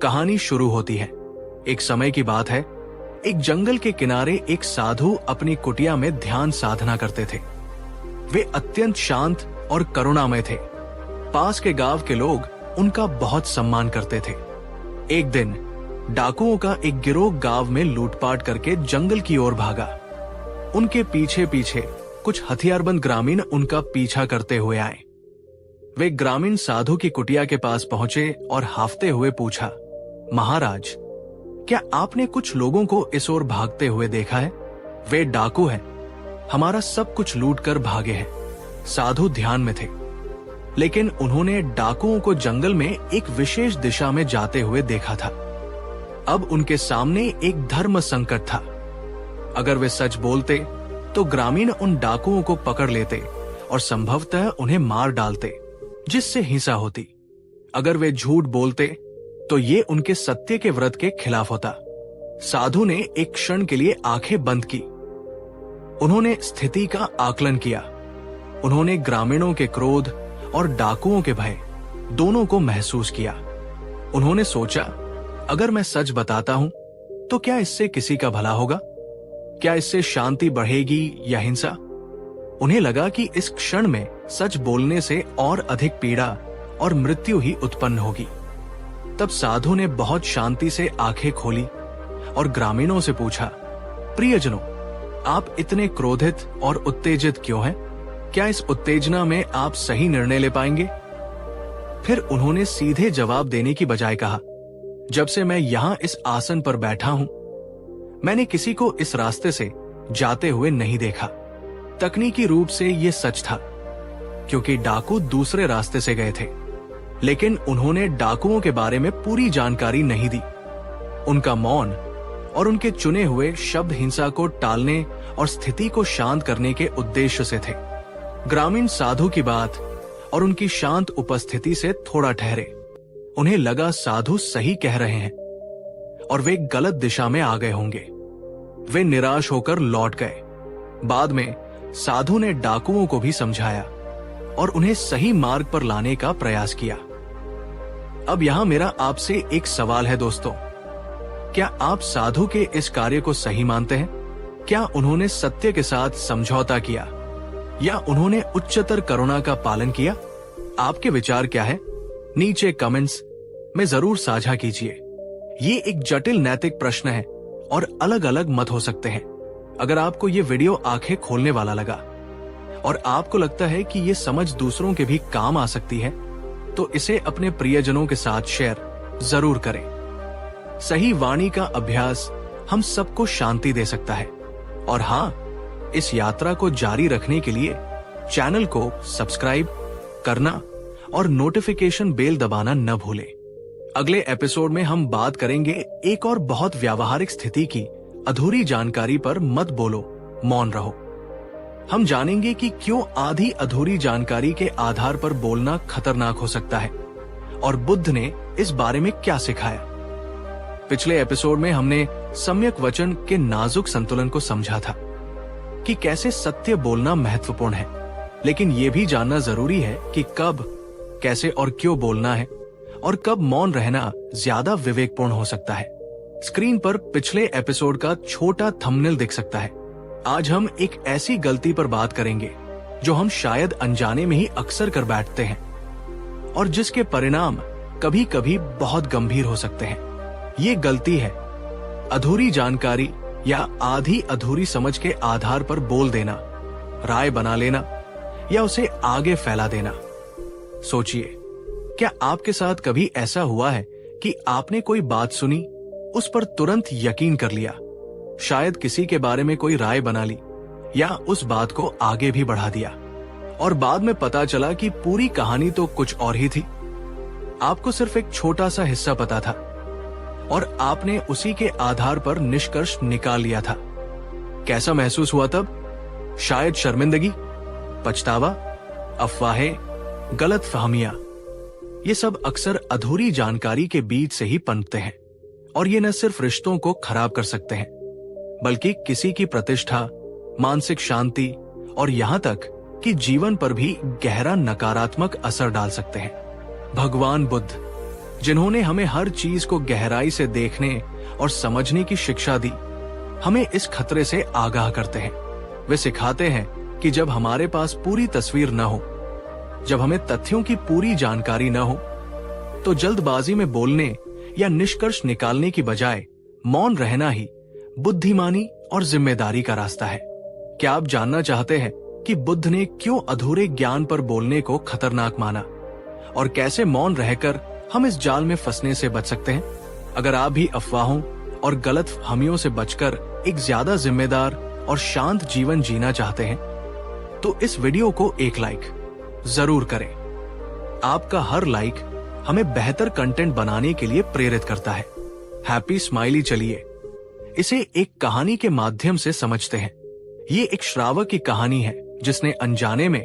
कहानी शुरू होती है। एक समय की बात है, एक जंगल के किनारे एक साधु अपनी कुटिया में ध्यान साधना करते थे। वे अत्यंत शांत और करुणामय थे। पास के गांव के लोग उनका बहुत सम्मान करते थे। एक दिन डाकुओं का एक गिरोह गांव में लूटपाट करके जंगल की ओर भागा। उनके पीछे पीछे कुछ हथियारबंद ग्रामीण उनका पीछा करते हुए आए। वे ग्रामीण साधु की कुटिया के पास पहुंचे और हाफते हुए पूछा, महाराज, क्या आपने कुछ लोगों को इस ओर भागते हुए देखा है? वे डाकू हैं, हमारा सब कुछ लूट कर भागे हैं। साधु ध्यान में थे, लेकिन उन्होंने डाकुओं को जंगल में एक विशेष दिशा में जाते हुए देखा था। अब उनके सामने एक धर्म संकट था। अगर वे सच बोलते तो ग्रामीण उन डाकुओं को पकड़ लेते और संभवतः उन्हें मार डालते, जिससे हिंसा होती। अगर वे झूठ बोलते तो ये उनके सत्य के व्रत के खिलाफ होता। साधु ने एक क्षण के लिए आंखें बंद की। उन्होंने स्थिति का आकलन किया। उन्होंने ग्रामीणों के क्रोध और डाकुओं के भय दोनों को महसूस किया। उन्होंने सोचा, अगर मैं सच बताता हूं तो क्या इससे किसी का भला होगा? क्या इससे शांति बढ़ेगी या हिंसा? उन्हें लगा कि इस क्षण में सच बोलने से और अधिक पीड़ा और मृत्यु ही उत्पन्न होगी। तब साधु ने बहुत शांति से आंखें खोली और ग्रामीणों से पूछा, प्रियजनों, आप इतने क्रोधित और उत्तेजित क्यों हैं? क्या इस उत्तेजना में आप सही निर्णय ले पाएंगे? फिर उन्होंने सीधे जवाब देने की बजाय कहा, जब से मैं यहां इस आसन पर बैठा हूं, मैंने किसी को इस रास्ते से जाते हुए नहीं देखा। तकनीकी रूप से यह सच था, क्योंकि डाकू दूसरे रास्ते से गए थे, लेकिन उन्होंने डाकुओं के बारे में पूरी जानकारी नहीं दी। उनका मौन और उनके चुने हुए शब्द हिंसा को टालने और स्थिति को शांत करने के उद्देश्य से थे। ग्रामीण साधु की बात और उनकी शांत उपस्थिति से थोड़ा ठहरे। उन्हें लगा साधु सही कह रहे हैं और वे गलत दिशा में आ गए होंगे। वे निराश होकर लौट गए। बाद में साधु ने डाकुओं को भी समझाया और उन्हें सही मार्ग पर लाने का प्रयास किया। अब यहां मेरा आपसे एक सवाल है दोस्तों, क्या आप साधु के इस कार्य को सही मानते हैं? क्या उन्होंने सत्य के साथ समझौता किया या उन्होंने उच्चतर करुणा का पालन किया? आपके विचार क्या है? नीचे कमेंट्स में जरूर साझा कीजिए। ये एक जटिल नैतिक प्रश्न है और अलग अलग मत हो सकते हैं, अगर आपको ये वीडियो आंखें खोलने वाला लगा और आपको लगता है कि ये समझ दूसरों के भी काम आ सकती है, तो इसे अपने प्रियजनों के साथ शेयर जरूर करें। सही वाणी का अभ्यास हम सबको शांति दे सकता है। और हाँ, इस यात्रा को जारी रखने के लिए चैनल को सब्सक्राइब करना और नोटिफिकेशन बेल दबाना न भूलें। अगले एपिसोड में हम बात करेंगे एक और बहुत व्यावहारिक स्थिति की, अधूरी जानकारी पर मत बोलो, मौन रहो। हम जानेंगे कि क्यों आधी अधूरी जानकारी के आधार पर बोलना खतरनाक हो सकता है और बुद्ध ने इस बारे में क्या सिखाया। पिछले एपिसोड में हमने सम्यक वचन के नाजुक संतुलन को समझा था कि कैसे सत्य बोलना महत्वपूर्ण है, लेकिन यह भी जानना जरूरी है कि कब, कैसे और क्यों बोलना है और कब मौन रहना ज्यादा विवेकपूर्ण हो सकता है। स्क्रीन पर पिछले एपिसोड का छोटा थंबनेल दिख सकता है। आज हम एक ऐसी गलती पर बात करेंगे जो हम शायद अनजाने में ही अक्सर कर बैठते हैं और जिसके परिणाम कभी कभी बहुत गंभीर हो सकते हैं। ये गलती है अधूरी जानकारी या आधी अधूरी समझ के आधार पर बोल देना, राय बना लेना या उसे आगे फैला देना। सोचिए, क्या आपके साथ कभी ऐसा हुआ है कि आपने कोई बात सुनी, उस पर तुरंत यकीन कर लिया, शायद किसी के बारे में कोई राय बना ली या उस बात को आगे भी बढ़ा दिया और बाद में पता चला कि पूरी कहानी तो कुछ और ही थी। आपको सिर्फ एक छोटा सा हिस्सा पता था और आपने उसी के आधार पर निष्कर्ष निकाल लिया था। कैसा महसूस हुआ तब? शायद शर्मिंदगी, पछतावा, अफवाहें, गलत फहमियां। ये सब अक्सर अधूरी जानकारी के बीच से ही पनपते हैं और ये न सिर्फ रिश्तों को खराब कर सकते हैं, बल्कि किसी की प्रतिष्ठा, मानसिक शांति और यहां तक कि जीवन पर भी गहरा नकारात्मक असर डाल सकते हैं। भगवान बुद्ध, जिन्होंने हमें हर चीज को गहराई से देखने और समझने की शिक्षा दी, हमें इस खतरे से आगाह करते हैं। वे सिखाते हैं कि जब हमारे पास पूरी तस्वीर न हो, जब हमें तथ्यों की पूरी जानकारी न हो, तो जल्दबाजी में बोलने या निष्कर्ष निकालने की बजाय मौन रहना ही बुद्धिमानी और जिम्मेदारी का रास्ता है। क्या आप जानना चाहते हैं कि बुद्ध ने क्यों अधूरे ज्ञान पर बोलने को खतरनाक माना और कैसे मौन रहकर हम इस जाल में फंसने से बच सकते हैं? अगर आप भी अफवाहों और गलत फहमियों से बचकर एक ज्यादा जिम्मेदार और शांत जीवन जीना चाहते हैं, तो इस वीडियो को एक लाइक जरूर करें। आपका हर लाइक हमें बेहतर कंटेंट बनाने के लिए प्रेरित करता है। Happy smiley. चलिए इसे एक कहानी के माध्यम से समझते हैं। ये एक श्रावक की कहानी है जिसने अनजाने में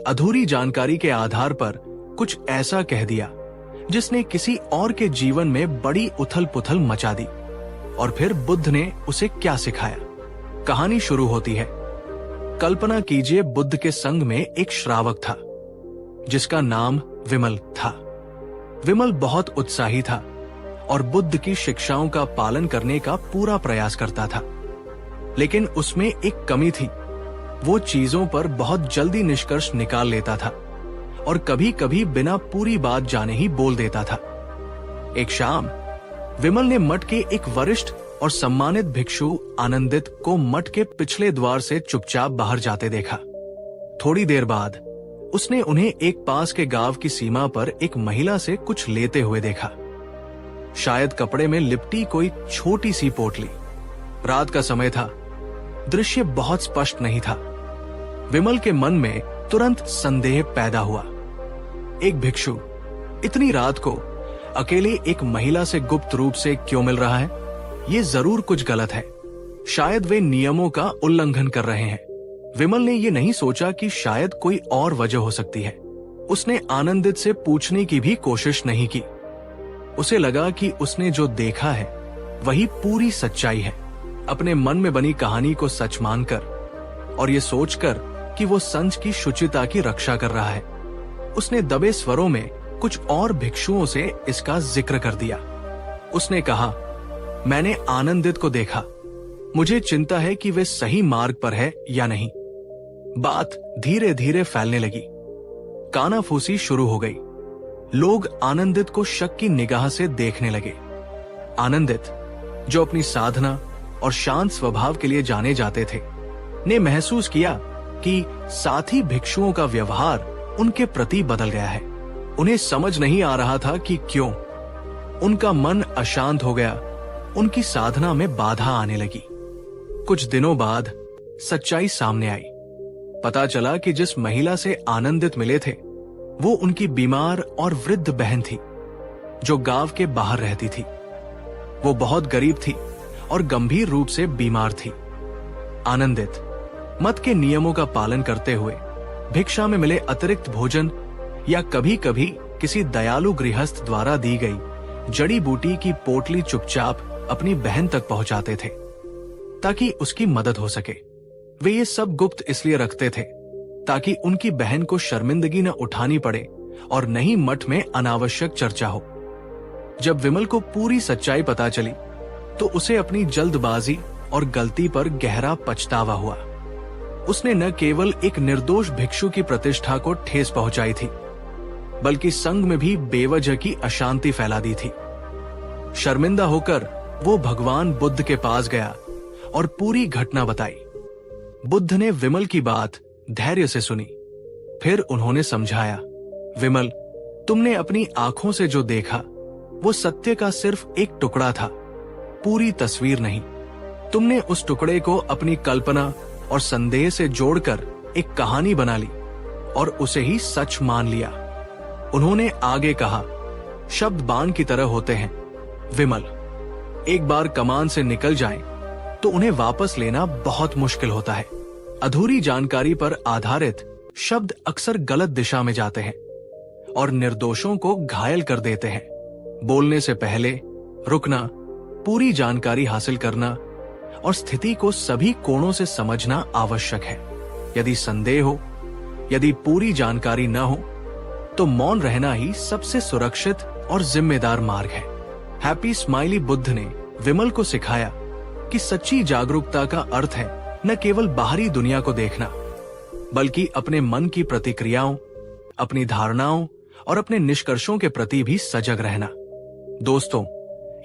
अधूरी जानकारी के आधार पर कुछ ऐसा कह दिया जिसने किसी और के जीवन में बड़ी उथल पुथल मचा दी। और फिर बुद्ध ने उसे क्या सिखाया। कहानी शुरू होती है। कल्पना कीजिए, बुद्ध के संग में एक श्रावक था जिसका नाम विमल था। विमल बहुत उत्साही था और बुद्ध की शिक्षाओं का पालन करने का पूरा प्रयास करता था, लेकिन उसमें एक कमी थी। वो चीजों पर बहुत जल्दी निष्कर्ष निकाल लेता था और कभी कभी बिना पूरी बात जाने ही बोल देता था। एक शाम विमल ने मठ के एक वरिष्ठ और सम्मानित भिक्षु आनंदित को मठ के पिछले द्वार से चुपचाप बाहर जाते देखा। थोड़ी देर बाद उसने उन्हें एक पास के गांव की सीमा पर एक महिला से कुछ लेते हुए देखा। शायद कपड़े में लिपटी कोई छोटी सी पोटली। रात का समय था, दृश्य बहुत स्पष्ट नहीं था। विमल के मन में तुरंत संदेह पैदा हुआ। एक भिक्षु इतनी रात को अकेले एक महिला से गुप्त रूप से क्यों मिल रहा है? ये जरूर कुछ गलत है। शायद वे नियमों का उल्लंघन कर रहे हैं। विमल ने ये नहीं सोचा कि शायद कोई और वजह हो सकती है। उसने आनंदित से पूछने की भी कोशिश नहीं की। उसे लगा कि उसने जो देखा है वही पूरी सच्चाई है। अपने मन में बनी कहानी को सच मानकर और ये सोचकर कि वो संत की शुचिता की रक्षा कर रहा है, उसने दबे स्वरों में कुछ और भिक्षुओं से इसका जिक्र कर दिया। उसने कहा, मैंने आनंदित को देखा, मुझे चिंता है कि वे सही मार्ग पर है या नहीं। बात धीरे धीरे फैलने लगी। कानाफूसी शुरू हो गई। लोग आनंदित को शक की निगाह से देखने लगे। आनंदित, जो अपनी साधना और शांत स्वभाव के लिए जाने जाते थे, ने महसूस किया कि साथी भिक्षुओं का व्यवहार उनके प्रति बदल गया है। उन्हें समझ नहीं आ रहा था कि क्यों। उनका मन अशांत हो गया, उनकी साधना में बाधा आने लगी। कुछ दिनों बाद सच्चाई सामने आई। पता चला कि जिस महिला से आनंदित मिले थे वो उनकी बीमार और वृद्ध बहन थी जो गांव के बाहर रहती थी। वो बहुत गरीब थी और गंभीर रूप से बीमार थी। आनंदित मत के नियमों का पालन करते हुए भिक्षा में मिले अतिरिक्त भोजन या कभी कभी किसी दयालु गृहस्थ द्वारा दी गई जड़ी बूटी की पोटली चुपचाप अपनी बहन तक पहुंचाते थे ताकि उसकी मदद हो सके। वे ये सब गुप्त इसलिए रखते थे ताकि उनकी बहन को शर्मिंदगी न उठानी पड़े और न ही मठ में अनावश्यक चर्चा हो। जब विमल को पूरी सच्चाई पता चली तो उसे अपनी जल्दबाजी और गलती पर गहरा पछतावा हुआ। उसने न केवल एक निर्दोष भिक्षु की प्रतिष्ठा को ठेस पहुंचाई थी बल्कि संघ में भी बेवजह की अशांति फैला दी थी। शर्मिंदा होकर वो भगवान बुद्ध के पास गया और पूरी घटना बताई। बुद्ध ने विमल की बात धैर्य से सुनी। फिर उन्होंने समझाया, विमल, तुमने अपनी आंखों से जो देखा वो सत्य का सिर्फ एक टुकड़ा था, पूरी तस्वीर नहीं। तुमने उस टुकड़े को अपनी कल्पना और संदेह से जोड़कर एक कहानी बना ली और उसे ही सच मान लिया। उन्होंने आगे कहा, शब्द बाण की तरह होते हैं विमल, एक बार कमान से निकल जाएं तो उन्हें वापस लेना बहुत मुश्किल होता है। अधूरी जानकारी पर आधारित शब्द अक्सर गलत दिशा में जाते हैं और निर्दोषों को घायल कर देते हैं। बोलने से पहले रुकना, पूरी जानकारी हासिल करना और स्थिति को सभी कोणों से समझना आवश्यक है। यदि संदेह हो, यदि पूरी जानकारी न हो तो मौन रहना ही सबसे सुरक्षित और जिम्मेदार मार्ग है। हैप्पी स्माइली बुद्ध ने विमल को सिखाया कि सच्ची जागरूकता का अर्थ है न केवल बाहरी दुनिया को देखना बल्कि अपने मन की प्रतिक्रियाओं, अपनी धारणाओं और अपने निष्कर्षों के प्रति भी सजग रहना। दोस्तों,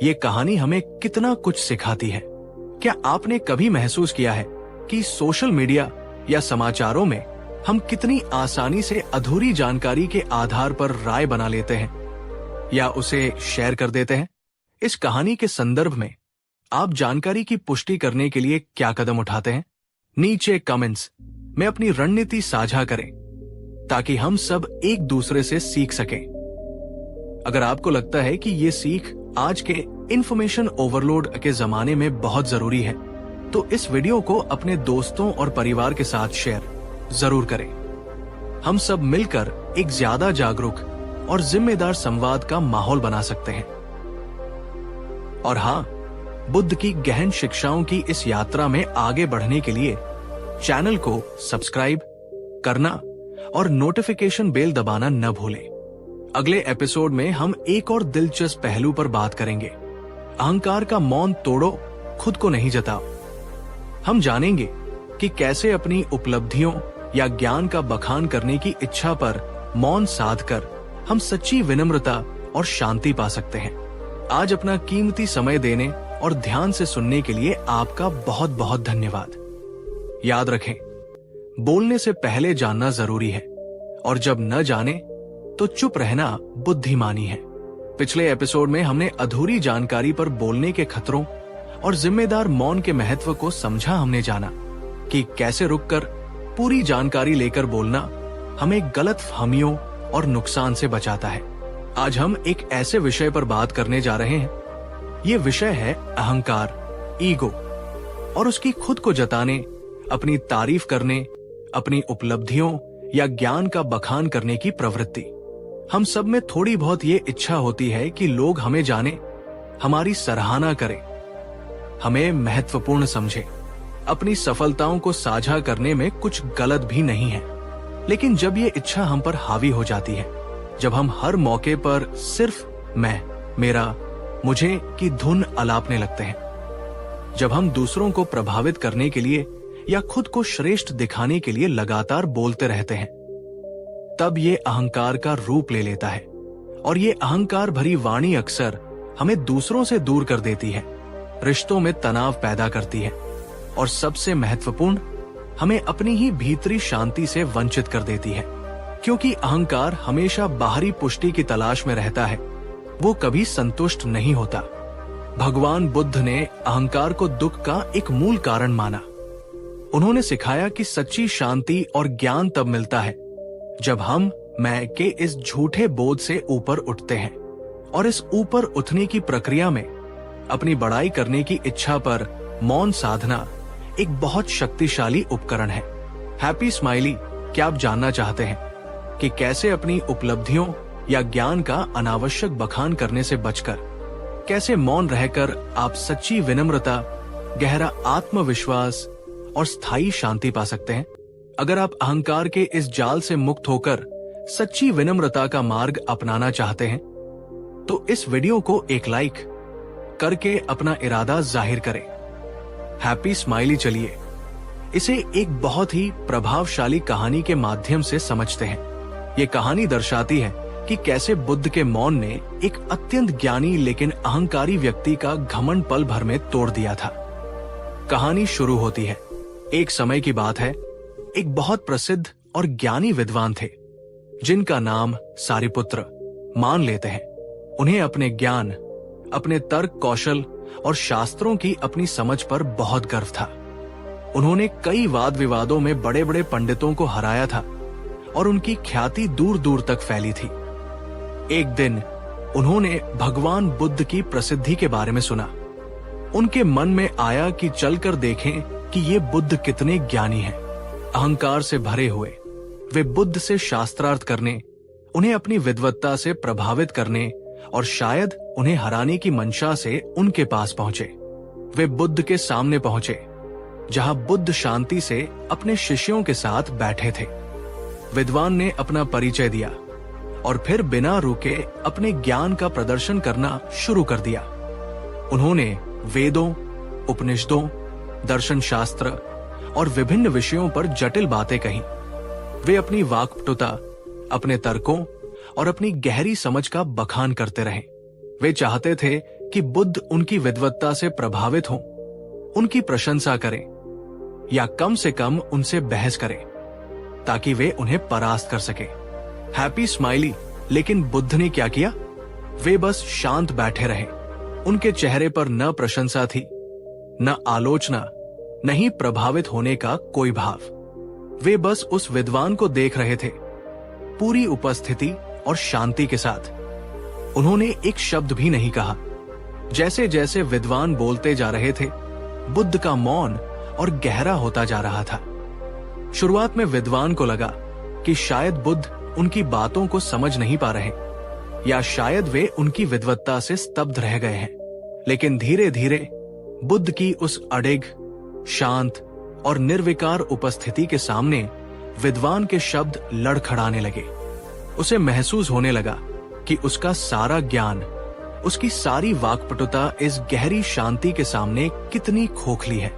ये कहानी हमें कितना कुछ सिखाती है। क्या आपने कभी महसूस किया है कि सोशल मीडिया या समाचारों में हम कितनी आसानी से अधूरी जानकारी के आधार पर राय बना लेते हैं या उसे शेयर कर देते हैं? इस कहानी के संदर्भ में आप जानकारी की पुष्टि करने के लिए क्या कदम उठाते हैं? नीचे कमेंट्स में अपनी रणनीति साझा करें ताकि हम सब एक दूसरे से सीख सकें। अगर आपको लगता है कि ये सीख आज के इंफॉर्मेशन ओवरलोड के जमाने में बहुत जरूरी है तो इस वीडियो को अपने दोस्तों और परिवार के साथ शेयर जरूर करें। हम सब मिलकर एक ज्यादा जागरूक और जिम्मेदार संवाद का माहौल बना सकते हैं। और हाँ, बुद्ध की गहन शिक्षाओं की इस यात्रा में आगे बढ़ने के लिए चैनल को सब्सक्राइब करना और नोटिफिकेशन बेल दबाना न भूलें। अगले एपिसोड में हम एक और दिलचस्प पहलू पर बात करेंगे। अहंकार का मौन तोड़ो, खुद को नहीं जताओ। हम जानेंगे कि कैसे अपनी उपलब्धियों या ज्ञान का बखान करने की इच्छा पर मौन साधकर हम सच्ची विनम्रता और शांति पा सकते हैं। आज अपना कीमती समय देने और ध्यान से सुनने के लिए आपका बहुत बहुत धन्यवाद। याद रखें, बोलने से पहले जानना जरूरी है और जब न जाने तो चुप रहना बुद्धिमानी है। पिछले एपिसोड में हमने अधूरी जानकारी पर बोलने के खतरों और जिम्मेदार मौन के महत्व को समझा। हमने जाना कि कैसे रुककर पूरी जानकारी लेकर बोलना हमें गलत फहमियों और नुकसान से बचाता है। आज हम एक ऐसे विषय पर बात करने जा रहे हैं। ये विषय है अहंकार, ईगो और उसकी खुद को जताने, अपनी तारीफ करने, अपनी उपलब्धियों या ज्ञान का बखान करने की प्रवृत्ति। हम सब में थोड़ी बहुत ये इच्छा होती है कि लोग हमें जाने, हमारी सराहना करें, हमें महत्वपूर्ण समझें। अपनी सफलताओं को साझा करने में कुछ गलत भी नहीं है, लेकिन जब ये इच्छा हम पर हावी हो जाती है, जब हम हर मौके पर सिर्फ मैं, मेरा, मुझे की धुन अलापने लगते हैं, जब हम दूसरों को प्रभावित करने के लिए या खुद को श्रेष्ठ दिखाने के लिए लगातार बोलते रहते हैं, तब ये अहंकार का रूप ले लेता है। और ये अहंकार भरी वाणी अक्सर हमें दूसरों से दूर कर देती है, रिश्तों में तनाव पैदा करती है और सबसे महत्वपूर्ण, हमें अपनी ही भीतरी शांति से वंचित कर देती है। क्योंकि अहंकार हमेशा बाहरी पुष्टि की तलाश में रहता है, वो कभी संतुष्ट नहीं होता। भगवान बुद्ध ने अहंकार को दुख का एक मूल कारण माना। उन्होंने सिखाया कि सच्ची शांति और ज्ञान तब मिलता है जब हम मैं के इस झूठे बोझ से ऊपर उठते हैं। और इस ऊपर उठने की प्रक्रिया में अपनी बड़ाई करने की इच्छा पर मौन साधना एक बहुत शक्तिशाली उपकरण है। हैप्पी स्माइली, क्या आप जानना चाहते हैं कि कैसे अपनी उपलब्धियों या ज्ञान का अनावश्यक बखान करने से बचकर, कैसे मौन रहकर आप सच्ची विनम्रता, गहरा आत्मविश्वास और स्थायी शांति पा सकते हैं? अगर आप अहंकार के इस जाल से मुक्त होकर सच्ची विनम्रता का मार्ग अपनाना चाहते हैं तो इस वीडियो को एक लाइक करके अपना इरादा जाहिर करें। हैप्पी स्माइली, चलिए इसे एक बहुत ही प्रभावशाली कहानी के माध्यम से समझते हैं। ये कहानी दर्शाती है कि कैसे बुद्ध के मौन ने एक अत्यंत ज्ञानी लेकिन अहंकारी व्यक्ति का घमंड पल भर में तोड़ दिया था। कहानी शुरू होती है। एक समय की बात है, एक बहुत प्रसिद्ध और ज्ञानी विद्वान थे जिनका नाम सारिपुत्र। मान लेते हैं उन्हें अपने ज्ञान, अपने तर्क कौशल और शास्त्रों की अपनी समझ पर बहुत गर्व था। उन्होंने कई वाद विवादों में बड़े बड़े पंडितों को हराया था और उनकी ख्याति दूर दूर तक फैली थी। एक दिन उन्होंने भगवान बुद्ध की प्रसिद्धि के बारे में सुना। उनके मन में आया कि चलकर देखें कि ये बुद्ध कितने ज्ञानी हैं। अहंकार से भरे हुए वे बुद्ध से शास्त्रार्थ करने, उन्हें अपनी विद्वत्ता से प्रभावित करने और शायद उन्हें हराने की मंशा से उनके पास पहुंचे। वे बुद्ध के सामने पहुंचे जहां बुद्ध शांति से अपने शिष्यों के साथ बैठे थे। विद्वान ने अपना परिचय दिया और फिर बिना रुके अपने ज्ञान का प्रदर्शन करना शुरू कर दिया। उन्होंने वेदों, उपनिषदों, दर्शन शास्त्र और विभिन्न विषयों पर जटिल बातें कही। वे अपनी वाक्पटुता, अपने तर्कों और अपनी गहरी समझ का बखान करते रहे। वे चाहते थे कि बुद्ध उनकी विद्वत्ता से प्रभावित हों, उनकी प्रशंसा करें या कम से कम उनसे बहस करें ताकि वे उन्हें परास्त कर सके। हैप्पी स्माइली, लेकिन बुद्ध ने क्या किया? वे बस शांत बैठे रहे। उनके चेहरे पर न प्रशंसा थी, न आलोचना, न ही प्रभावित होने का कोई भाव। वे बस उस विद्वान को देख रहे थे, पूरी उपस्थिति और शांति के साथ। उन्होंने एक शब्द भी नहीं कहा। जैसे जैसे विद्वान बोलते जा रहे थे, बुद्ध का मौन और गहरा होता जा रहा था। शुरुआत में विद्वान को लगा कि शायद बुद्ध उनकी बातों को समझ नहीं पा रहे या शायद वे उनकी विद्वत्ता से स्तब्ध रह गए हैं। लेकिन धीरे धीरे बुद्ध की उस अडिग, शांत और निर्विकार उपस्थिति के सामने विद्वान के शब्द लड़खड़ाने लगे। उसे महसूस होने लगा कि उसका सारा ज्ञान, उसकी सारी वाक्पटुता इस गहरी शांति के सामने कितनी खोखली है।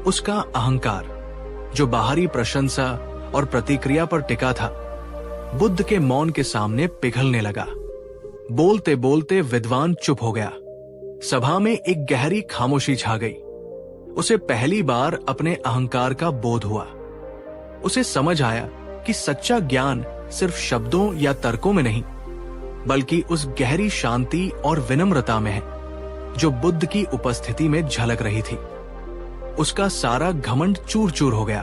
उसका अहंकार, जो बाहरी प्रशंसा और प्रतिक्रिया पर टिका था, बुद्ध के मौन के सामने पिघलने लगा। बोलते बोलते विद्वान चुप हो गया। सभा में एक गहरी खामोशी छा गई। उसे पहली बार अपने अहंकार का बोध हुआ। उसे समझ आया कि सच्चा ज्ञान सिर्फ शब्दों या तर्कों में नहीं, बल्कि उस गहरी शांति और विनम्रता में है जो बुद्ध की उपस्थिति में झलक रही थी। उसका सारा घमंड चूर चूर हो गया।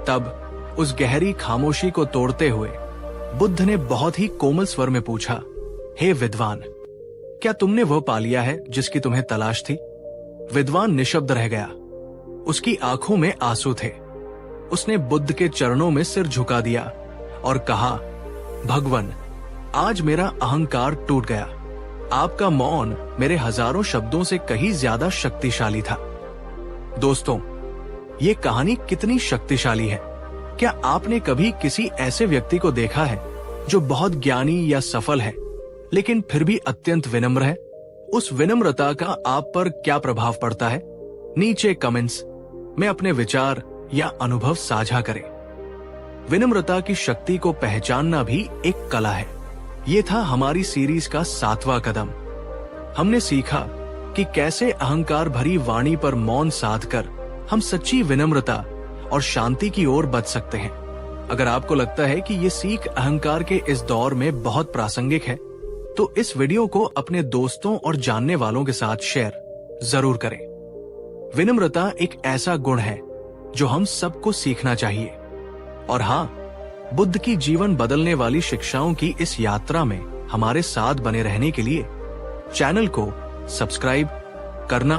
तब उस गहरी खामोशी को तोड़ते हुए बुद्ध ने बहुत ही कोमल स्वर में पूछा, हे विद्वान, क्या तुमने वह पा लिया है जिसकी तुम्हें तलाश थी? विद्वान निशब्द रह गया। उसकी आंखों में आंसू थे। उसने बुद्ध के चरणों में सिर झुका दिया और कहा, भगवन, आज मेरा अहंकार टूट गया। आपका मौन मेरे हजारों शब्दों से कहीं ज्यादा शक्तिशाली था। दोस्तों, ये कहानी कितनी शक्तिशाली है। क्या आपने कभी किसी ऐसे व्यक्ति को देखा है जो बहुत ज्ञानी या सफल है लेकिन फिर भी अत्यंत विनम्र है? उस विनम्रता का आप पर क्या प्रभाव पड़ता है? नीचे कमेंट्स में अपने विचार या अनुभव साझा करें। विनम्रता की शक्ति को पहचानना भी एक कला है। ये था हमारी सीरीज का 7वां कदम। हमने सीखा कि कैसे अहंकार भरी वाणी पर मौन साधकर हम सच्ची विनम्रता और शांति की ओर बढ़ सकते हैं। अगर आपको लगता है कि ये सीख अहंकार के इस दौर में बहुत प्रासंगिक है, तो इस वीडियो को अपने दोस्तों और जानने वालों के साथ शेयर जरूर करें। विनम्रता एक ऐसा गुण है जो हम सबको सीखना चाहिए। और हाँ, बुद्ध की जीवन बदलने वाली शिक्षाओं की इस यात्रा में हमारे साथ बने रहने के लिए चैनल को सब्सक्राइब करना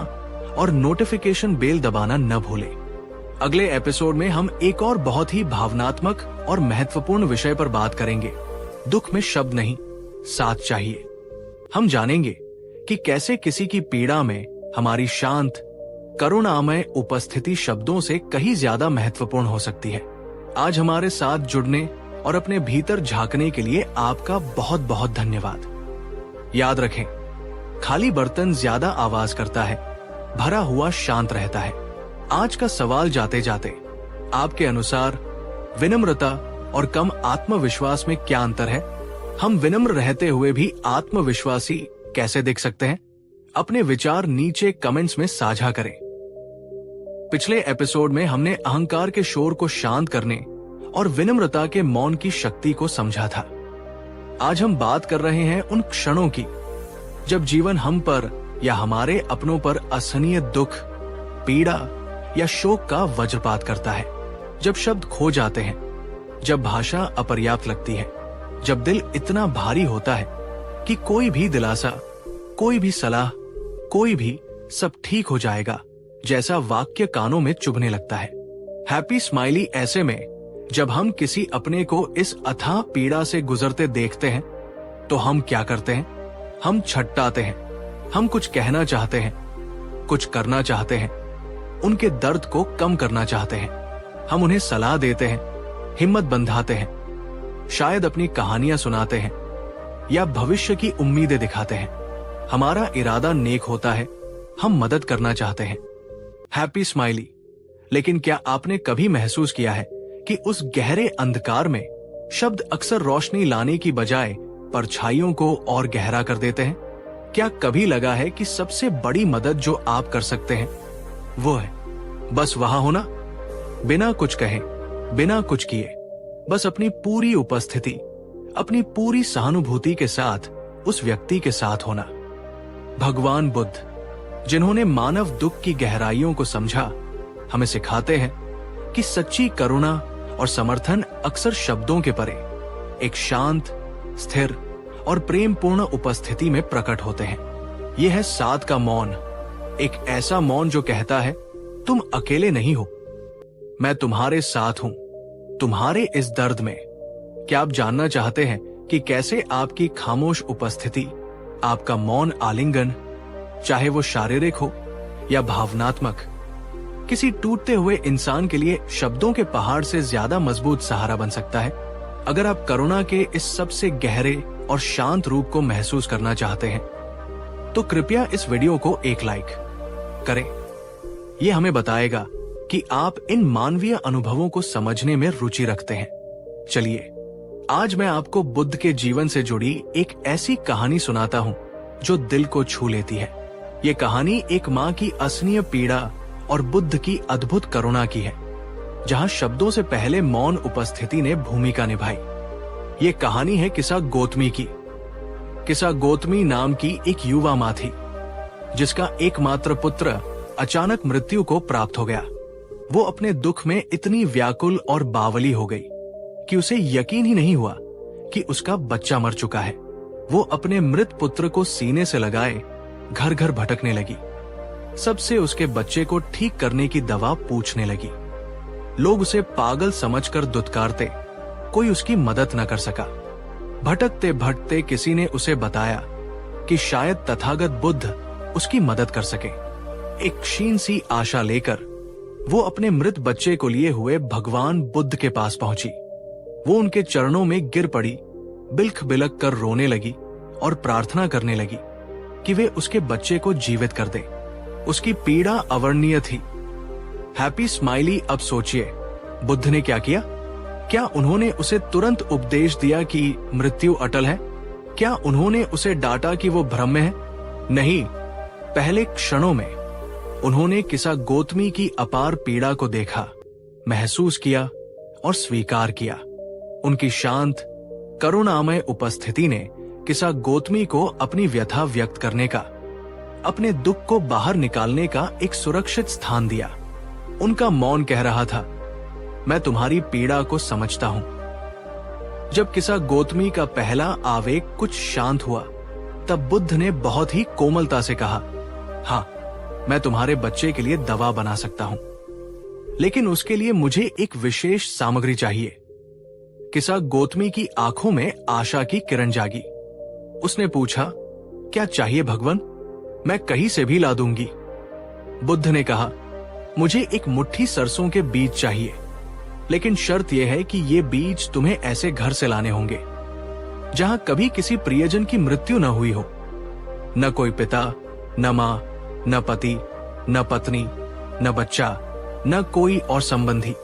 और नोटिफिकेशन बेल दबाना न भूलें। अगले एपिसोड में हम एक और बहुत ही भावनात्मक और महत्वपूर्ण विषय पर बात करेंगे। दुख में शब्द नहीं, साथ चाहिए। हम जानेंगे कि कैसे किसी की पीड़ा में हमारी शांत करुणामय उपस्थिति शब्दों से कहीं ज्यादा महत्वपूर्ण हो सकती है। आज हमारे साथ जुड़ने और अपने भीतर झांकने के लिए आपका बहुत बहुत धन्यवाद। याद रखें, खाली बर्तन ज्यादा आवाज करता है, भरा हुआ शांत रहता है। आज का सवाल जाते जाते, आपके अनुसार विनम्रता और कम आत्मविश्वास में क्या अंतर है? हम विनम्र रहते हुए भी आत्मविश्वासी कैसे दिख सकते हैं? अपने विचार नीचे कमेंट्स में साझा करें। पिछले एपिसोड में हमने अहंकार के शोर को शांत करने और विनम्रता के मौन की शक्ति को समझा था। आज हम बात कर रहे हैं उन क्षणों की जब जीवन हम पर या हमारे अपनों पर असहनीय दुख, पीड़ा या शोक का वज्रपात करता है। जब शब्द खो जाते हैं, जब भाषा अपर्याप्त लगती है, जब दिल इतना भारी होता है कि कोई भी दिलासा, कोई भी सलाह, कोई भी सब ठीक हो जाएगा जैसा वाक्य कानों में चुभने लगता है। हैप्पी स्माइली ऐसे में जब हम किसी अपने को इस अथाह पीड़ा से गुजरते देखते हैं तो हम क्या करते हैं? हम छटपटाते हैं, हम कुछ कहना चाहते हैं, कुछ करना चाहते हैं, उनके दर्द को कम करना चाहते हैं। हम उन्हें सलाह देते हैं, हिम्मत बंधाते हैं, शायद अपनी कहानियां सुनाते हैं या भविष्य की उम्मीदें दिखाते हैं। हमारा इरादा नेक होता है, हम मदद करना चाहते हैं। Happy smiley. लेकिन क्या आपने कभी महसूस किया है कि उस गहरे अंधकार में शब्द अक्सर रोशनी लाने की बजाय परछाइयों को और गहरा कर देते हैं? क्या कभी लगा है कि सबसे बड़ी मदद जो आप कर सकते हैं वो है बस वहां होना, बिना कुछ कहे, बिना कुछ किए, बस अपनी पूरी उपस्थिति, अपनी पूरी सहानुभूति के साथ उस व्यक्ति के साथ होना। भगवान बुद्ध, जिन्होंने मानव दुख की गहराइयों को समझा, हमें सिखाते हैं कि सच्ची करुणा और समर्थन अक्सर शब्दों के परे एक शांत, स्थिर और प्रेमपूर्ण उपस्थिति में प्रकट होते हैं। यह है साथ का मौन, एक ऐसा मौन जो कहता है, तुम अकेले नहीं हो, मैं तुम्हारे साथ हूं, तुम्हारे इस दर्द में। क्या आप जानना चाहते हैं कि कैसे आपकी खामोश उपस्थिति, आपका मौन आलिंगन, चाहे वो शारीरिक हो या भावनात्मक, किसी टूटते हुए इंसान के लिए शब्दों के पहाड़ से ज्यादा मजबूत सहारा बन सकता है? अगर आप करुणा के इस सबसे गहरे और शांत रूप को महसूस करना चाहते हैं तो कृपया इस वीडियो को एक लाइक करें। यह हमें बताएगा कि आप इन मानवीय अनुभवों को समझने में रुचि रखते हैं। चलिए, आज मैं आपको बुद्ध के जीवन से जुड़ी एक ऐसी कहानी सुनाता हूं जो दिल को छू लेती है। ये कहानी एक माँ की असहनीय पीड़ा और बुद्ध की अद्भुत करुणा की है, जहां शब्दों से पहले मौन उपस्थिति ने भूमिका निभाई। ये कहानी है किसा गौतमी की। किसा गौतमी नाम की एक युवा माँ थी जिसका एकमात्र पुत्र अचानक मृत्यु को प्राप्त हो गया। वो अपने दुख में इतनी व्याकुल और बावली हो गई कि उसे यकीन ही नहीं हुआ कि उसका बच्चा मर चुका है। वो अपने मृत पुत्र को सीने से लगाए घर घर भटकने लगी। सबसे उसके बच्चे को ठीक करने की दवा पूछने लगी। लोग उसे पागल समझकर दुत्कारते, कोई उसकी मदद न कर सका। भटकते भटकते किसी ने उसे बताया कि शायद तथागत बुद्ध उसकी मदद कर सके। एक क्षीण सी आशा लेकर वो अपने मृत बच्चे को लिए हुए भगवान बुद्ध के पास पहुंची। वो उनके चरणों में गिर पड़ी, बिलख बिलख कर रोने लगी और प्रार्थना करने लगी कि वे उसके बच्चे को जीवित कर दे। उसकी पीड़ा अवर्णनीय थी। हैप्पी स्माइली, अब सोचिए, बुद्ध ने क्या किया? क्या उन्होंने उसे तुरंत उपदेश दिया कि मृत्यु अटल है? क्या उन्होंने उसे डांटा कि वो भ्रम में है? नहीं, पहले क्षणों में उन्होंने किसा गौतमी की अपार पीड़ा को देखा, महसूस किया और स्वीकार किया। उनकी शांत, करुणामय उपस्थिति ने किसा गौतमी को अपनी व्यथा व्यक्त करने का, अपने दुख को बाहर निकालने का एक सुरक्षित स्थान दिया। उनका मौन कह रहा था, मैं तुम्हारी पीड़ा को समझता हूं। जब किसा गौतमी का पहला आवेग कुछ शांत हुआ, तब बुद्ध ने बहुत ही कोमलता से कहा, हाँ, मैं तुम्हारे बच्चे के लिए दवा बना सकता हूं, लेकिन उसके लिए मुझे एक विशेष सामग्री चाहिए। किसा गौतमी की आंखों में आशा की किरण जागी। उसने पूछा, क्या चाहिए भगवान? मैं कहीं से भी ला दूंगी। बुद्ध ने कहा, मुझे एक मुट्ठी सरसों के बीज चाहिए, लेकिन शर्त यह है कि ये बीज तुम्हें ऐसे घर से लाने होंगे जहां कभी किसी प्रियजन की मृत्यु न हुई हो, न कोई पिता, न मां, न पति, न पत्नी, न बच्चा, न कोई और संबंधी।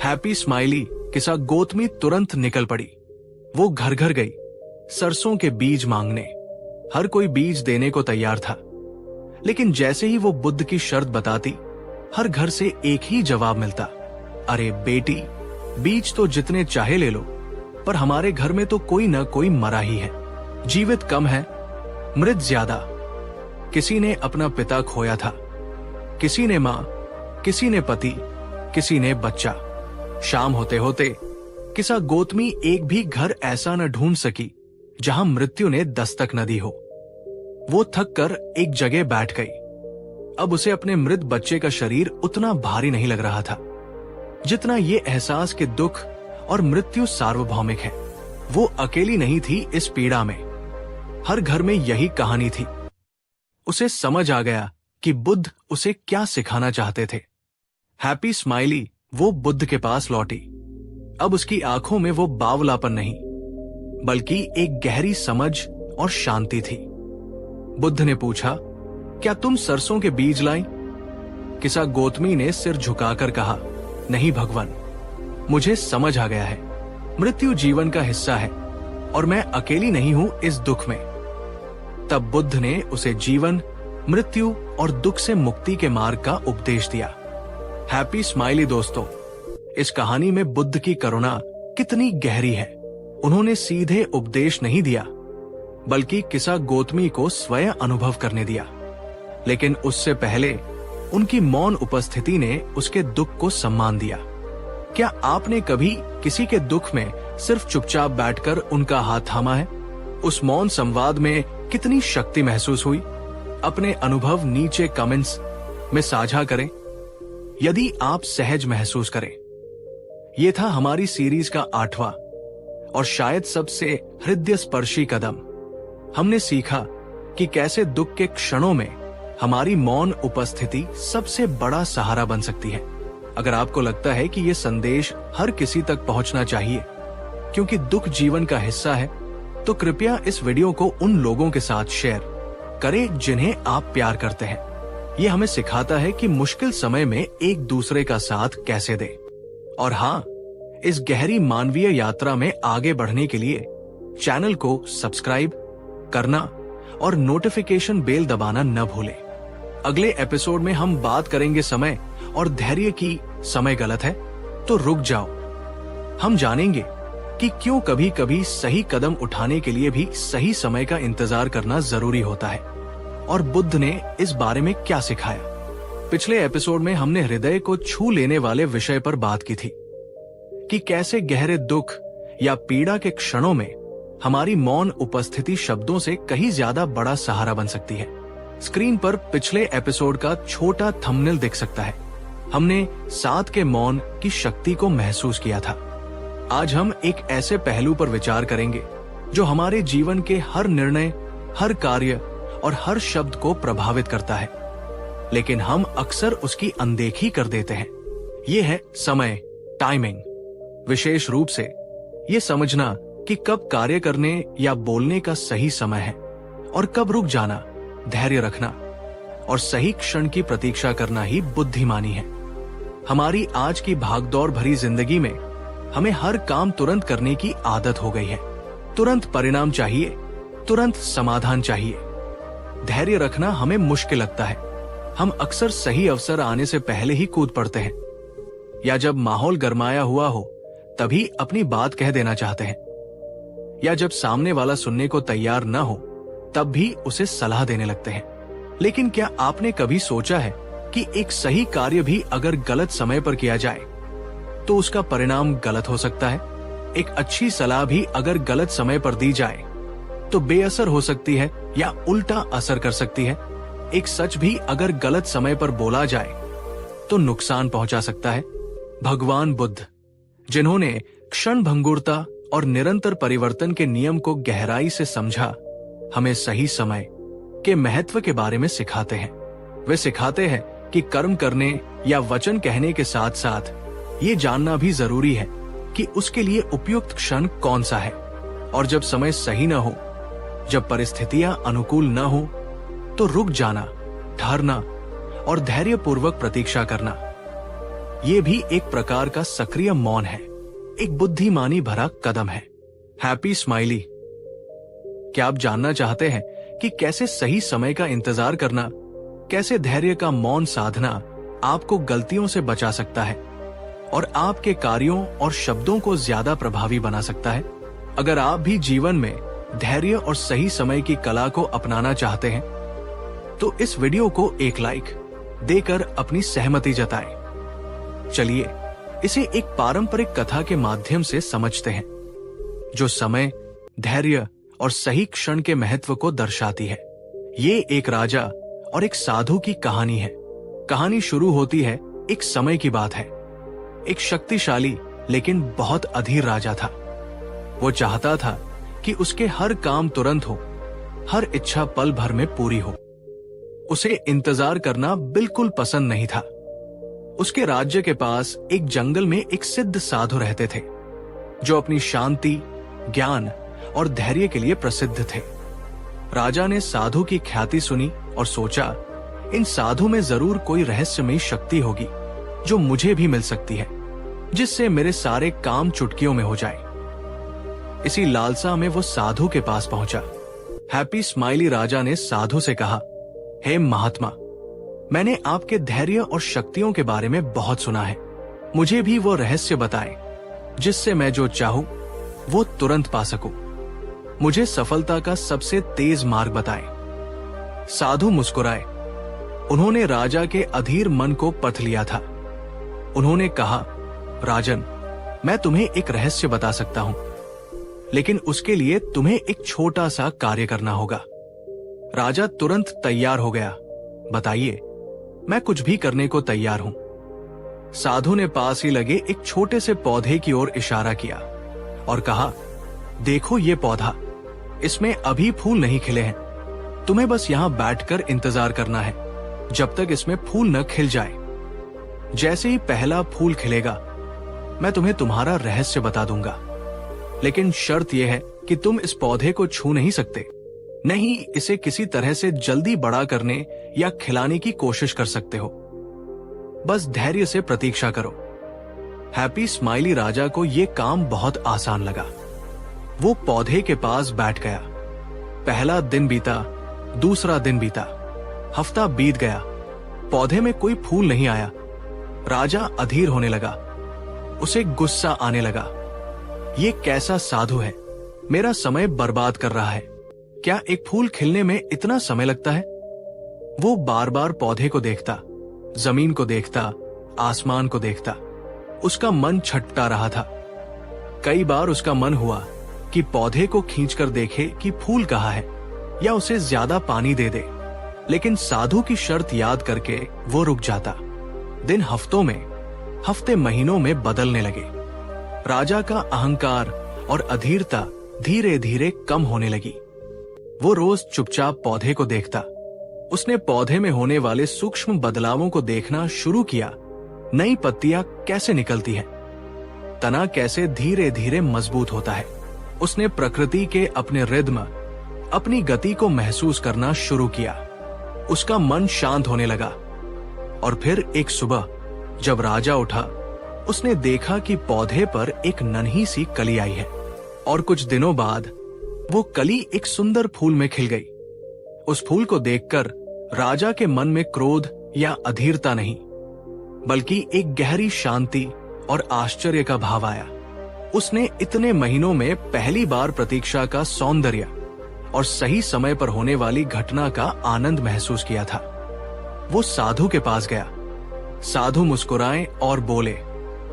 हैप्पी स्माइली किसा गौतमी तुरंत निकल पड़ी। वो घर घर गई, सरसों के बीज मांगने। हर कोई बीज देने को तैयार था, लेकिन जैसे ही वो बुद्ध की शर्त बताती, हर घर से एक ही जवाब मिलता, अरे बेटी, बीज तो जितने चाहे ले लो, पर हमारे घर में तो कोई न कोई मरा ही है। जीवित कम है, मृत ज्यादा। किसी ने अपना पिता खोया था, किसी ने मां, किसी ने पति, किसी ने बच्चा। शाम होते होते किसा गौतमी एक भी घर ऐसा न ढूंढ सकी जहां मृत्यु ने दस्तक न दी हो। वो थक कर एक जगह बैठ गई। अब उसे अपने मृत बच्चे का शरीर उतना भारी नहीं लग रहा था जितना ये एहसास कि दुख और मृत्यु सार्वभौमिक है। वो अकेली नहीं थी इस पीड़ा में, हर घर में यही कहानी थी। उसे समझ आ गया कि बुद्ध उसे क्या सिखाना चाहते थे। हैप्पी स्माइली वो बुद्ध के पास लौटी। अब उसकी आंखों में वो बावलापन नहीं, बल्कि एक गहरी समझ और शांति थी। बुद्ध ने पूछा, क्या तुम सरसों के बीज लाई? किसा गौतमी ने सिर झुकाकर कहा, नहीं भगवान, मुझे समझ आ गया है, मृत्यु जीवन का हिस्सा है और मैं अकेली नहीं हूं इस दुख में। तब बुद्ध ने उसे जीवन, मृत्यु और दुख से मुक्ति के मार्ग का उपदेश दिया। हैप्पी स्माइली दोस्तों, इस कहानी में बुद्ध की करुणा कितनी गहरी है। उन्होंने सीधे उपदेश नहीं दिया, बल्कि किसा गौतमी को स्वयं अनुभव करने दिया। लेकिन उससे पहले उनकी मौन उपस्थिति ने उसके दुख को सम्मान दिया। क्या आपने कभी किसी के दुख में सिर्फ चुपचाप बैठकर उनका हाथ थामा है? उस मौन संवाद में कितनी शक्ति महसूस हुई? अपने अनुभव नीचे कमेंट्स में साझा करें यदि आप सहज महसूस करें। यह था हमारी सीरीज का 8वां और शायद सबसे हृदय स्पर्शी कदम। हमने सीखा कि कैसे दुख के क्षणों में हमारी मौन उपस्थिति सबसे बड़ा सहारा बन सकती है। अगर आपको लगता है कि यह संदेश हर किसी तक पहुंचना चाहिए, क्योंकि दुख जीवन का हिस्सा है, तो कृपया इस वीडियो को उन लोगों के साथ शेयर करें जिन्हें आप प्यार करते हैं। ये हमें सिखाता है कि मुश्किल समय में एक दूसरे का साथ कैसे दें। और हाँ, इस गहरी मानवीय यात्रा में आगे बढ़ने के लिए चैनल को सब्सक्राइब करना और नोटिफिकेशन बेल दबाना न भूलें। अगले एपिसोड में हम बात करेंगे समय और धैर्य की। समय गलत है तो रुक जाओ। हम जानेंगे कि क्यों कभी कभी सही कदम उठाने के लिए भी सही समय का इंतजार करना जरूरी होता है और बुद्ध ने इस बारे में क्या सिखाया। पिछले एपिसोड में हमने हृदय को छू लेने वाले विषय पर बात की थी कि कैसे गहरे दुख या पीड़ा के क्षणों में हमारी मौन उपस्थिति शब्दों से कहीं ज्यादा बड़ा सहारा बन सकती है। स्क्रीन पर पिछले एपिसोड का छोटा थंबनेल दिख सकता है। हमने साथ के मौन की शक्ति को महसूस किया था। आज हम एक ऐसे पहलू पर विचार करेंगे जो हमारे जीवन के हर निर्णय, हर कार्य और हर शब्द को प्रभावित करता है, लेकिन हम अक्सर उसकी अनदेखी कर देते हैं। ये है समय, टाइमिंग। विशेष रूप से ये समझना कि कब कार्य करने या बोलने का सही समय है और कब रुक जाना, धैर्य रखना और सही क्षण की प्रतीक्षा करना ही बुद्धिमानी है। हमारी आज की भागदौड़ भरी जिंदगी में हमें हर काम तुरंत करने की आदत हो गई है। तुरंत परिणाम चाहिए, तुरंत समाधान चाहिए। धैर्य रखना हमें मुश्किल लगता है। हम अक्सर सही अवसर आने से पहले ही कूद पड़ते हैं, या जब माहौल गरमाया हुआ हो तभी अपनी बात कह देना चाहते हैं, या जब सामने वाला सुनने को तैयार न हो तब भी उसे सलाह देने लगते हैं। लेकिन क्या आपने कभी सोचा है कि एक सही कार्य भी अगर गलत समय पर किया जाए तो उसका परिणाम गलत हो सकता है? एक अच्छी सलाह भी अगर गलत समय पर दी जाए तो बेअसर हो सकती है या उल्टा असर कर सकती है। एक सच भी अगर गलत समय पर बोला जाए तो नुकसान पहुंचा सकता है। भगवान बुद्ध, जिन्होंने क्षण भंगुरता और निरंतर परिवर्तन के नियम को गहराई से समझा, हमें सही समय के महत्व के बारे में सिखाते हैं। वे सिखाते हैं कि कर्म करने या वचन कहने के साथ साथ ये जानना भी जरूरी है कि उसके लिए उपयुक्त क्षण कौन सा है, और जब समय सही न हो, जब परिस्थितियां अनुकूल न हो, तो रुक जाना, ठहरना और धैर्यपूर्वक प्रतीक्षा करना। ये भी एक प्रकार का सक्रिय मौन है, एक बुद्धिमानी भरा कदम है। हैप्पी स्माइली, क्या आप जानना चाहते हैं कि कैसे सही समय का इंतजार करना, कैसे धैर्य का मौन साधना आपको गलतियों से बचा सकता है और आपके कार्यों और शब्दों को ज्यादा प्रभावी बना सकता है? अगर आप भी जीवन में धैर्य और सही समय की कला को अपनाना चाहते हैं तो इस वीडियो को एक लाइक देकर अपनी सहमति जताएं। चलिए इसे एक पारंपरिक कथा के माध्यम से समझते हैं, जो समय, धैर्य और सही क्षण के महत्व को दर्शाती है। ये एक राजा और एक साधु की कहानी है। कहानी शुरू होती है, एक समय की बात है। एक शक्तिशाली लेकिन बहुत अधीर राजा था। वो चाहता था कि उसके हर काम तुरंत हो, हर इच्छा पल भर में पूरी हो। उसे इंतजार करना बिल्कुल पसंद नहीं था। उसके राज्य के पास एक जंगल में एक सिद्ध साधु रहते थे, जो अपनी शांति, ज्ञान और धैर्य के लिए प्रसिद्ध थे। राजा ने साधु की ख्याति सुनी और सोचा, इन साधु में जरूर कोई रहस्यमयी शक्ति होगी जो मुझे भी मिल सकती है, जिससे मेरे सारे काम चुटकियों में हो जाए। इसी लालसा में वो साधु के पास पहुंचा। हैप्पी स्माइली राजा ने साधु से कहा, हे महात्मा, मैंने आपके धैर्य और शक्तियों के बारे में बहुत सुना है। मुझे भी वो रहस्य बताएं जिससे मैं जो चाहूं वो तुरंत पा सकूं। मुझे सफलता का सबसे तेज मार्ग बताएं। साधु मुस्कुराए। उन्होंने राजा के अधीर मन को पथ लिया था। उन्होंने कहा, राजन, मैं तुम्हें एक रहस्य बता सकता हूं, लेकिन उसके लिए तुम्हें एक छोटा सा कार्य करना होगा। राजा तुरंत तैयार हो गया। बताइए, मैं कुछ भी करने को तैयार हूं। साधु ने पास ही लगे एक छोटे से पौधे की ओर इशारा किया और कहा, देखो ये पौधा, इसमें अभी फूल नहीं खिले हैं। तुम्हें बस यहां बैठकर इंतजार करना है जब तक इसमें फूल न खिल जाए। जैसे ही पहला फूल खिलेगा मैं तुम्हें तुम्हारा रहस्य बता दूंगा, लेकिन शर्त यह है कि तुम इस पौधे को छू नहीं सकते, नहीं इसे किसी तरह से जल्दी बड़ा करने या खिलाने की कोशिश कर सकते हो। बस धैर्य से प्रतीक्षा करो। हैप्पी स्माइली राजा को यह काम बहुत आसान लगा। वो पौधे के पास बैठ गया। पहला दिन बीता, दूसरा दिन बीता, हफ्ता बीत गया। पौधे में कोई फूल नहीं आया। राजा अधीर होने लगा। उसे गुस्सा आने लगा। ये कैसा साधु है, मेरा समय बर्बाद कर रहा है। क्या एक फूल खिलने में इतना समय लगता है? वो बार बार पौधे को देखता, जमीन को देखता, आसमान को देखता। उसका मन छटपटा रहा था। कई बार उसका मन हुआ कि पौधे को खींचकर देखे कि फूल कहाँ है, या उसे ज्यादा पानी दे दे, लेकिन साधु की शर्त याद करके वो रुक जाता। दिन हफ्तों में, हफ्ते महीनों में बदलने लगे। राजा का अहंकार और अधीरता धीरे धीरे कम होने लगी। वो रोज चुपचाप पौधे को देखता। उसने पौधे में होने वाले सूक्ष्म बदलावों को देखना शुरू किया। नई पत्तियां कैसे निकलती हैं, तना कैसे धीरे धीरे मजबूत होता है। उसने प्रकृति के अपने रिदम, अपनी गति को महसूस करना शुरू किया। उसका मन शांत होने लगा। और फिर एक सुबह जब राजा उठा, उसने देखा कि पौधे पर एक नन्ही सी कली आई है, और कुछ दिनों बाद वो कली एक सुंदर फूल में खिल गई। उस फूल को देखकर राजा के मन में क्रोध या अधीरता नहीं, बल्कि एक गहरी शांति और आश्चर्य का भाव आया। उसने इतने महीनों में पहली बार प्रतीक्षा का सौंदर्य और सही समय पर होने वाली घटना का आनंद महसूस किया था। वो साधु के पास गया। साधु मुस्कुराए और बोले,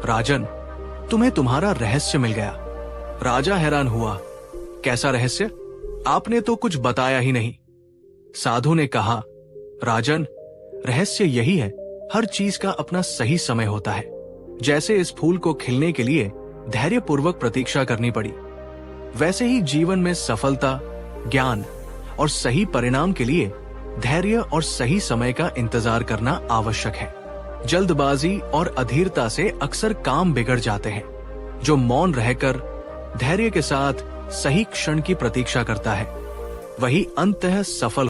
राजन, तुम्हें तुम्हारा रहस्य मिल गया। राजा हैरान हुआ, कैसा रहस्य? आपने तो कुछ बताया ही नहीं। साधु ने कहा, राजन, रहस्य यही है, हर चीज का अपना सही समय होता है। जैसे इस फूल को खिलने के लिए धैर्यपूर्वक प्रतीक्षा करनी पड़ी, वैसे ही जीवन में सफलता, ज्ञान और सही परिणाम के लिए धैर्य और सही समय का इंतजार करना आवश्यक है। जल्दबाजी और अधीरता से अक्सर काम बिगड़ जाते हैं। जो मौन रहकर धैर्य के साथ सही क्षण की प्रतीक्षा करता है, वही अंततः सफल